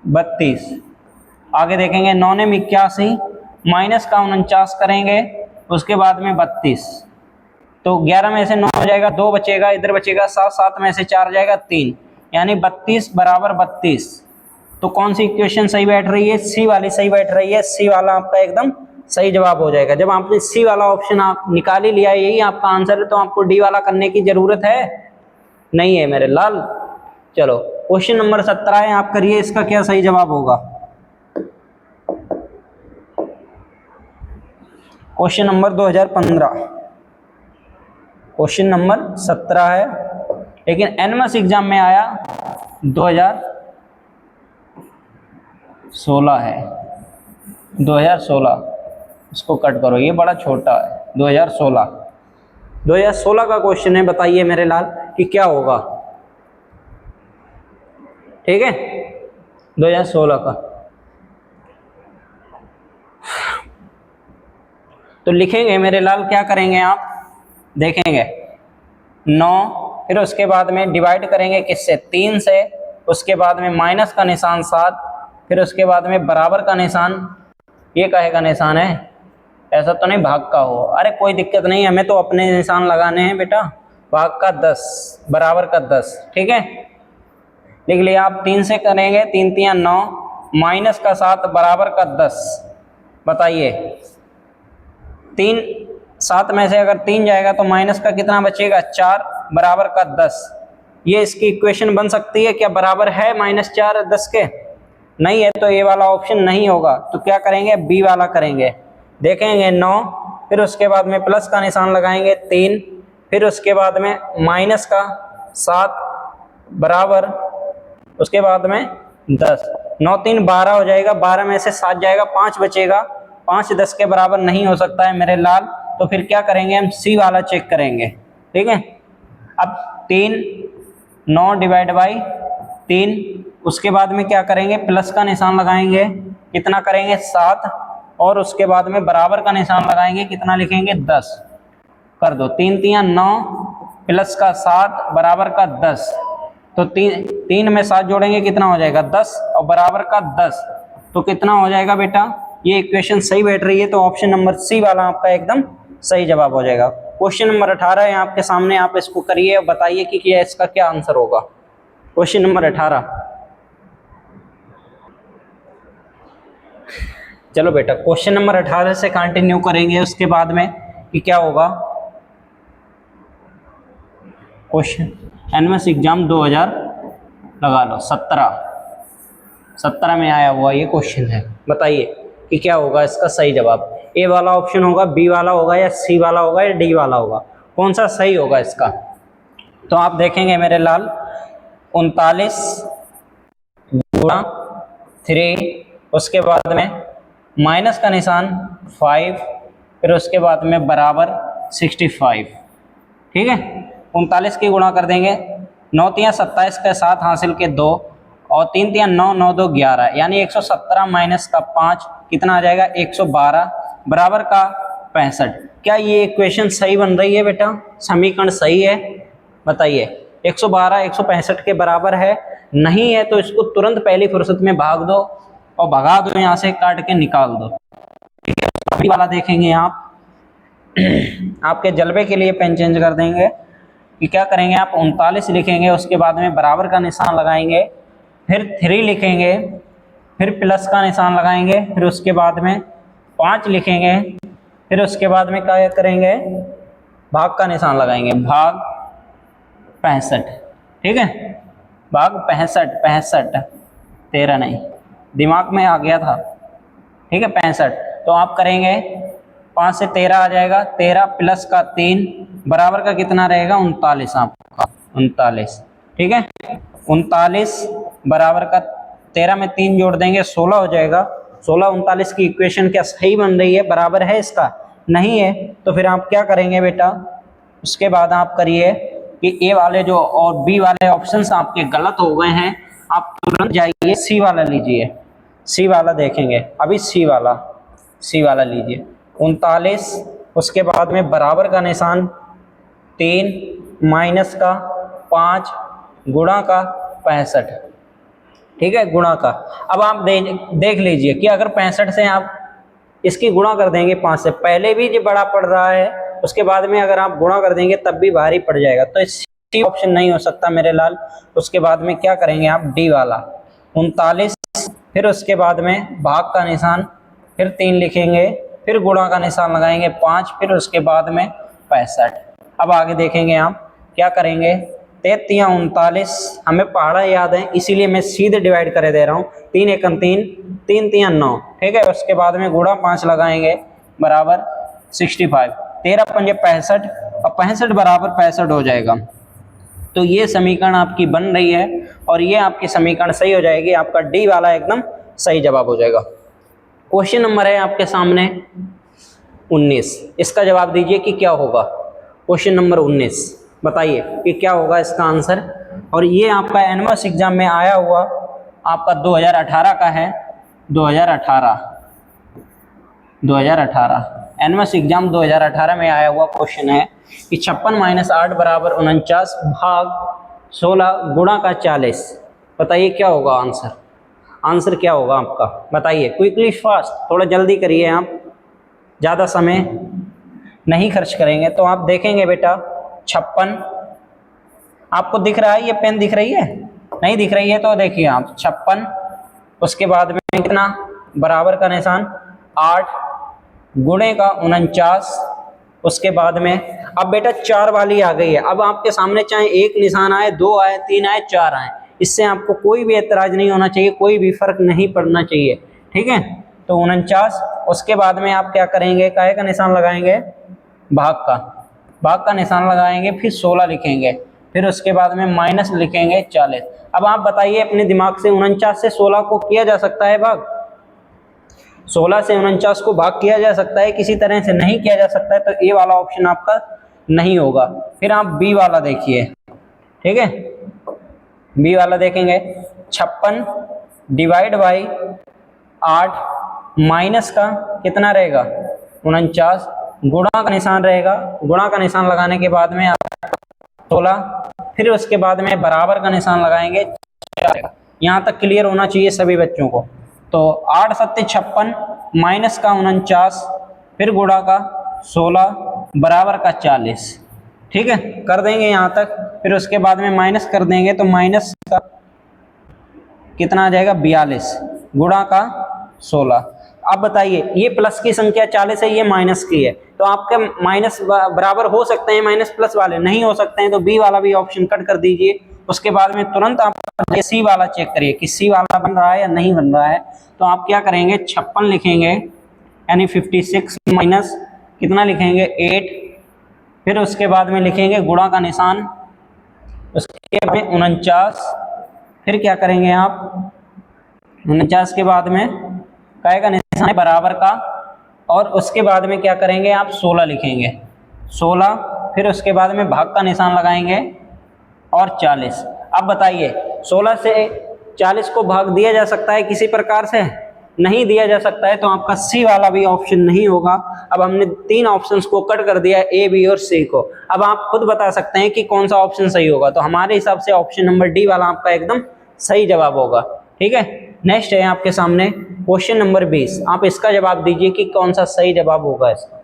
32। आगे देखेंगे 9 ने 81, माइनस का 49 करेंगे, उसके बाद में 32। तो 11 में से 9 हो जाएगा, 2 बचेगा, इधर बचेगा 7, 7 में से 4 जाएगा 3, यानी 32 बराबर 32। तो कौन सी इक्वेशन सही बैठ रही है, सी वाली सही बैठ रही है। सी वाला आपका एकदम सही जवाब हो जाएगा। जब आपने सी वाला ऑप्शन आप निकाल ही लिया, यही आपका आंसर है, तो आपको डी वाला करने की जरूरत है नहीं है मेरे लाल। चलो क्वेश्चन नंबर 17 है, आप करिए, इसका क्या सही जवाब होगा। क्वेश्चन नंबर 2015, क्वेश्चन नंबर 17 है, लेकिन एनएमएस एग्जाम में आया 2016 है। 2016, इसको कट करो, ये बड़ा छोटा है। 2016 का क्वेश्चन है। बताइए मेरे लाल, कि क्या होगा, ठीक है, 2016 का। तो लिखेंगे मेरे लाल, क्या करेंगे आप देखेंगे 9, फिर उसके बाद में डिवाइड करेंगे किससे, 3 से, उसके बाद में माइनस का निशान 7, फिर उसके बाद में बराबर का निशान, ये काहे का निशान है, ऐसा तो नहीं भाग का हो, अरे कोई दिक्कत नहीं, हमें तो अपने निशान लगाने हैं बेटा, भाग का 10 बराबर का 10, ठीक है, लिख लिया आप। 3 से करेंगे, 3 3 9, माइनस का 7 बराबर का 10, बताइए 3 7 में से अगर 3 जाएगा तो माइनस का कितना बचेगा, 4 बराबर का 10। ये इसकी इक्वेशन बन सकती है क्या, बराबर है -4 10 के, नहीं है तो ये वाला ऑप्शन नहीं होगा, तो क्या करेंगे, बी वाला करेंगे। देखेंगे 9, फिर उसके बाद में प्लस का निशान लगाएंगे 3, फिर उसके बाद में माइनस का 7 बराबर, उसके बाद में 10, 9 3 12 हो जाएगा, 12 में से 7 जाएगा, 5 बचेगा, 5 10 के बराबर नहीं हो सकता है मेरे लाल, तो फिर क्या करेंगे, हम सी वाला चेक करेंगे, ठीक है। अब 3 9 डिवाइड बाई 3, उसके बाद में क्या करेंगे, प्लस का निशान लगाएंगे, कितना करेंगे 7, और उसके बाद में बराबर का निशान लगाएंगे, कितना लिखेंगे 10, कर दो, 3 3 9 प्लस का 7 बराबर का 10, तो 3 में 7 जोड़ेंगे कितना हो जाएगा 10, और बराबर का 10, तो कितना हो जाएगा बेटा, ये इक्वेशन सही बैठ रही है, तो ऑप्शन नंबर सी वाला आपका एकदम सही जवाब हो जाएगा। क्वेश्चन नंबर 18 है आपके सामने, आप इसको करिए और बताइए कि इसका क्या आंसर होगा। क्वेश्चन नंबर 18, चलो बेटा क्वेश्चन नंबर 18 से कंटिन्यू करेंगे, उसके बाद में कि क्या होगा, क्वेश्चन एनएमएस एग्जाम 2000 लगा लो 17 में आया हुआ ये क्वेश्चन है, बताइए कि क्या होगा इसका सही जवाब, ए वाला ऑप्शन होगा, बी वाला होगा, या सी वाला होगा, या डी वाला होगा, कौन सा सही होगा इसका। तो आप देखेंगे मेरे लाल, 39 गुणा 3, उसके बाद में माइनस का निशान 5, फिर उसके बाद में बराबर 65, ठीक है। 39 की गुणा कर देंगे, 9 3 27 के साथ हासिल के 2, और 3 3 9 9 2 11, यानी 117 माइनस का 5 कितना आ जाएगा 112 बराबर का 65। क्या ये इक्वेशन सही बन रही है बेटा, समीकरण सही है, बताइए। 112 165 के बराबर है, नहीं है तो इसको तुरंत पहली फुर्सत में भाग दो और भगा दो, यहाँ से काट के निकाल दो, ठीक है। अभी वाला देखेंगे आप आपके जलवे के लिए पेन चेंज कर देंगे कि क्या करेंगे आप, 39 लिखेंगे, उसके बाद में बराबर का निशान लगाएंगे, फिर 3 लिखेंगे, फिर प्लस का निशान लगाएंगे, फिर उसके बाद में 5 लिखेंगे, फिर उसके बाद में क्या करेंगे, भाग का निशान लगाएंगे, भाग 65, ठीक है, भाग 65 13 नहीं, दिमाग में आ गया था, ठीक है 65। तो आप करेंगे 5 से 13 आ जाएगा, 13 प्लस का 3 बराबर का कितना रहेगा 39, आपका 39, ठीक है। 39 बराबर का 13 में 3 जोड़ देंगे 16 हो जाएगा। 16 39 की इक्वेशन क्या सही बन रही है, बराबर है इसका, नहीं है तो फिर आप क्या करेंगे बेटा, उसके बाद आप करिए कि ए वाले जो और बी वाले ऑप्शंस आपके गलत हो गए हैं, आप तुरंत जाइए सी वाला लीजिए, सी वाला देखेंगे, अभी सी वाला लीजिए। 39 उसके बाद में बराबर का निशान 3 माइनस का 5 गुणा का 65, ठीक है, गुणा का। अब आप देख लीजिए कि अगर 65 से आप इसकी गुणा कर देंगे 5 से, पहले भी जो बड़ा पड़ रहा है, उसके बाद में अगर आप गुणा कर देंगे तब भी भारी पड़ जाएगा, तो सी ऑप्शन नहीं हो सकता मेरे लाल। उसके बाद में क्या करेंगे आप, डी वाला 39, फिर उसके बाद में भाग का निशान, फिर 3 लिखेंगे, फिर गुणा का निशान लगाएंगे 5, फिर उसके बाद में 65। अब आगे देखेंगे आप क्या करेंगे, 33 39, हमें पहाड़ा याद है इसीलिए मैं सीधे डिवाइड करे दे रहा हूँ, 3 1 3 3 3 9, ठीक है। उसके बाद में गुणा 5 लगाएंगे बराबर 65, 13 5 65, और 65 बराबर 65 हो जाएगा। तो ये समीकरण आपकी बन रही है और ये आपकी समीकरण सही हो जाएगी, आपका डी वाला एकदम सही जवाब हो जाएगा। क्वेश्चन नंबर है आपके सामने 19, इसका जवाब दीजिए कि क्या होगा। क्वेश्चन नंबर 19, बताइए कि क्या होगा इसका आंसर। और ये आपका एनमस एग्जाम में आया हुआ आपका 2018 का है। 2018 एनमस एग्जाम 2018 में आया हुआ क्वेश्चन है कि 56 - 8 = 49 भाग 16 गुणा का 40। बताइए क्या होगा आंसर। आंसर क्या होगा आपका, बताइए क्विकली फास्ट, थोड़ा जल्दी करिए आप, ज़्यादा समय नहीं खर्च करेंगे। तो आप देखेंगे बेटा 56, आपको दिख रहा है, ये पेन दिख रही है, नहीं दिख रही है तो देखिए आप 56, उसके बाद में कितना, बराबर का निशान 8 गुणे का 49, उसके बाद में अब बेटा 4 वाली आ गई है। अब आपके सामने चाहे एक निशान आए, 2 आए, 3 आए, 4 आए, इससे आपको कोई भी ऐतराज नहीं होना चाहिए, कोई भी फर्क नहीं पड़ना चाहिए, ठीक है। तो 49, उसके बाद में आप क्या करेंगे, काहे का निशान लगाएंगे, भाग का निशान लगाएंगे, फिर 16 लिखेंगे, फिर उसके बाद में माइनस लिखेंगे 40। अब आप बताइए अपने दिमाग से 49 से 16 को किया जा सकता है भाग, 16 से 49 को भाग किया जा सकता है, किसी तरह से नहीं किया जा सकता है, तो ए वाला ऑप्शन आपका नहीं होगा। फिर आप बी वाला देखिए, ठीक है, बी वाला देखेंगे 56 डिवाइड बाई 8 माइनस का कितना रहेगा 49, गुणा का निशान रहेगा, गुणा का निशान लगाने के बाद में 16, फिर उसके बाद में बराबर का निशान लगाएंगे 4। यहाँ तक क्लियर होना चाहिए सभी बच्चों को। तो 8 × 7 = 56 माइनस का 49, फिर गुणा का 16 बराबर का 40, ठीक है, कर देंगे यहाँ तक। फिर उसके बाद में माइनस कर देंगे तो माइनस का कितना आ जाएगा 42 गुणा का 16। अब बताइए ये प्लस की संख्या 40 है, ये माइनस की है, तो आपके माइनस बराबर हो सकते हैं माइनस प्लस वाले, नहीं हो सकते हैं तो बी वाला भी ऑप्शन कट कर दीजिए। उसके बाद में तुरंत आप सी वाला चेक करिए कि सी वाला बन रहा है या नहीं बन रहा है। तो आप क्या करेंगे 56 लिखेंगे, यानी 56 माइनस कितना लिखेंगे 8, फिर उसके बाद में लिखेंगे गुणा का निशान, उसके बाद में 49, फिर क्या करेंगे आप 49 के बाद में काय का निशान है बराबर का, और उसके बाद में क्या करेंगे आप 16 लिखेंगे, 16, फिर उसके बाद में भाग का निशान लगाएंगे और 40। अब बताइए 16 से 40 को भाग दिया जा सकता है किसी प्रकार से, नहीं दिया जा सकता है, तो आपका सी वाला भी ऑप्शन नहीं होगा। अब हमने 3 ऑप्शंस को कट कर दिया, ए, बी और सी को। अब आप खुद बता सकते हैं कि कौन सा ऑप्शन सही होगा, तो हमारे हिसाब से ऑप्शन नंबर डी वाला आपका एकदम सही जवाब होगा, ठीक है। नेक्स्ट है आपके सामने क्वेश्चन नंबर 20, आप इसका जवाब दीजिए कि कौन सा सही जवाब होगा इसका।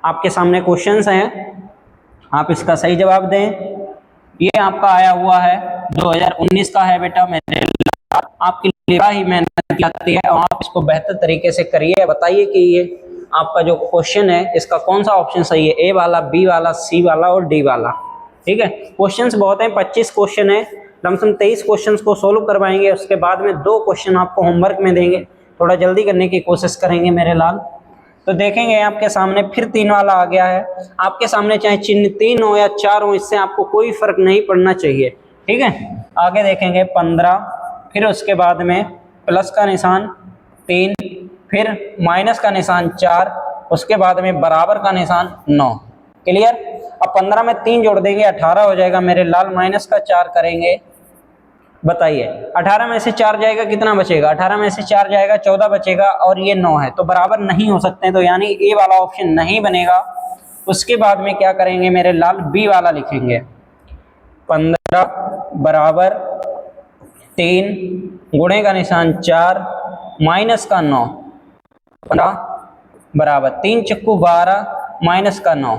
आपके सामने क्वेश्चंस हैं, आप इसका सही जवाब दें। ये आपका आया हुआ है 2019 का है बेटा, मेरे आपके लिए ही मेहनत की जाती है और आप इसको बेहतर तरीके से करिए। बताइए कि ये आपका जो क्वेश्चन है इसका कौन सा ऑप्शन सही है, ए वाला, बी वाला, सी वाला और डी वाला, ठीक है। क्वेश्चंस बहुत हैं, 25 क्वेश्चन है, लमसम 23 क्वेश्चंस को सोल्व करवाएंगे। उसके बाद में 2 क्वेश्चन आपको होमवर्क में देंगे, थोड़ा जल्दी करने की कोशिश करेंगे मेरे लाल। तो देखेंगे आपके सामने फिर 3 वाला आ गया है। आपके सामने चाहे चिन्ह 3 हो या 4 हो, इससे आपको कोई फर्क नहीं पड़ना चाहिए, ठीक है। आगे देखेंगे 15, फिर उसके बाद में प्लस का निशान 3, फिर माइनस का निशान 4, उसके बाद में बराबर का निशान 9। क्लियर। अब 15 में 3 जोड़ देंगे 18 हो जाएगा मेरे लाल, माइनस का 4 करेंगे। बताइए 18 में से 4 जाएगा कितना बचेगा, 18 में से 4 जाएगा 14 बचेगा, और ये 9 है, तो बराबर नहीं हो सकते हैं, तो यानी ए वाला ऑप्शन नहीं बनेगा। उसके बाद में क्या करेंगे मेरे लाल, बी वाला लिखेंगे, 15 बराबर 3 गुणे का निशान 4 माइनस का 9, 15 बराबर 3 चक्कू 12 माइनस का 9,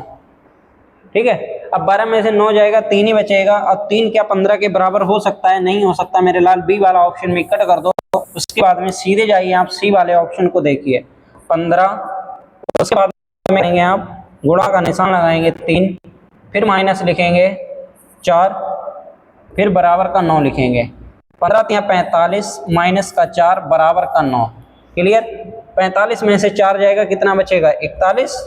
ठीक है। अब 12 में से 9 जाएगा, 3 ही बचेगा, और 3 क्या 15 के बराबर हो सकता है, नहीं हो सकता मेरे लाल, बी वाला ऑप्शन में कट कर दो। उसके बाद में सीधे जाइए आप सी वाले ऑप्शन को देखिए, 15, उसके बाद में करेंगे आप गुणा का निशान लगाएंगे 3, फिर माइनस लिखेंगे 4, फिर बराबर का 9 लिखेंगे, 15 या 45 माइनस का 4 बराबर का 9। क्लियर। 45 में से 4 जाएगा कितना बचेगा 41,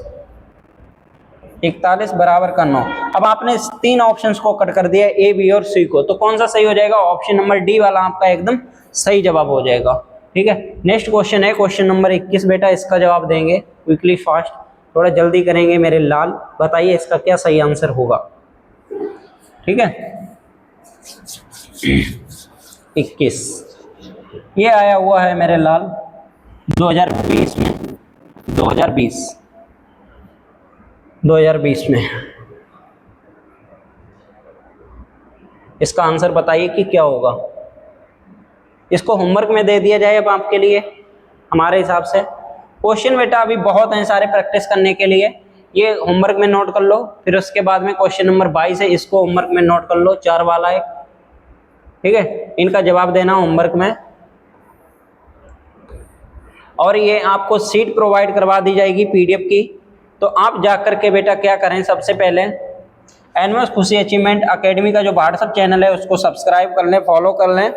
41 बराबर का 9। अब आपने 3 ऑप्शंस को कट कर दिया, ए, बी और सी को, तो कौन सा सही हो जाएगा, ऑप्शन नंबर डी वाला आपका एकदम सही जवाब हो जाएगा, ठीक है। नेक्स्ट क्वेश्चन है क्वेश्चन नंबर 21 बेटा, इसका जवाब देंगे क्विकली फास्ट, थोड़ा जल्दी करेंगे मेरे लाल। बताइए इसका क्या सही आंसर होगा। ठीक है। 21 ये आया हुआ है मेरे लाल 2020 में, 2020 में। इसका आंसर बताइए कि क्या होगा। इसको होमवर्क में दे दिया जाए अब आपके लिए हमारे हिसाब से। क्वेश्चन बेटा अभी बहुत हैं सारे प्रैक्टिस करने के लिए, ये होमवर्क में नोट कर लो। फिर उसके बाद में क्वेश्चन नंबर 22 है, इसको होमवर्क में नोट कर लो, 4 वाला एक, ठीक है। इनका जवाब देना होमवर्क में। और ये आपको सीट प्रोवाइड करवा दी जाएगी पीडीएफ की। तो आप जा करके बेटा क्या करें, सबसे पहले एनमस खुशी अचीवमेंट एकेडमी का जो व्हाट्सएप चैनल है उसको सब्सक्राइब कर लें, फॉलो कर लें।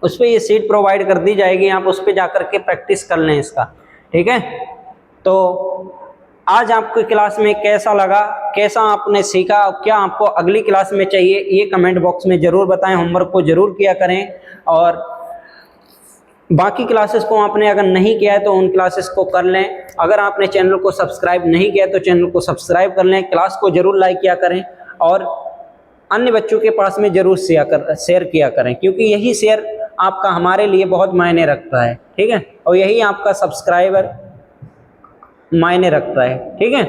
उस पर ये सीट प्रोवाइड कर दी जाएगी, आप उस पर जा करके प्रैक्टिस कर लें इसका, ठीक है। तो आज आपको क्लास में कैसा लगा, कैसा आपने सीखा, क्या आपको अगली क्लास में चाहिए, ये कमेंट बॉक्स में ज़रूर बताएं। होमवर्क को ज़रूर किया करें। और बाकी क्लासेस को आपने अगर नहीं किया है तो उन क्लासेस को कर लें। अगर आपने चैनल को सब्सक्राइब नहीं किया तो चैनल को सब्सक्राइब कर लें। क्लास को ज़रूर लाइक किया करें और अन्य बच्चों के पास में ज़रूर शेयर किया करें, क्योंकि यही शेयर आपका हमारे लिए बहुत मायने रखता है, ठीक है। और यही आपका सब्सक्राइबर मायने रखता है, ठीक है।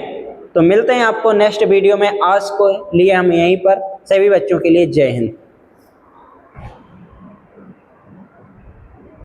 तो मिलते हैं आपको नेक्स्ट वीडियो में। आज को लिए हम यहीं पर, सभी बच्चों के लिए जय हिंद।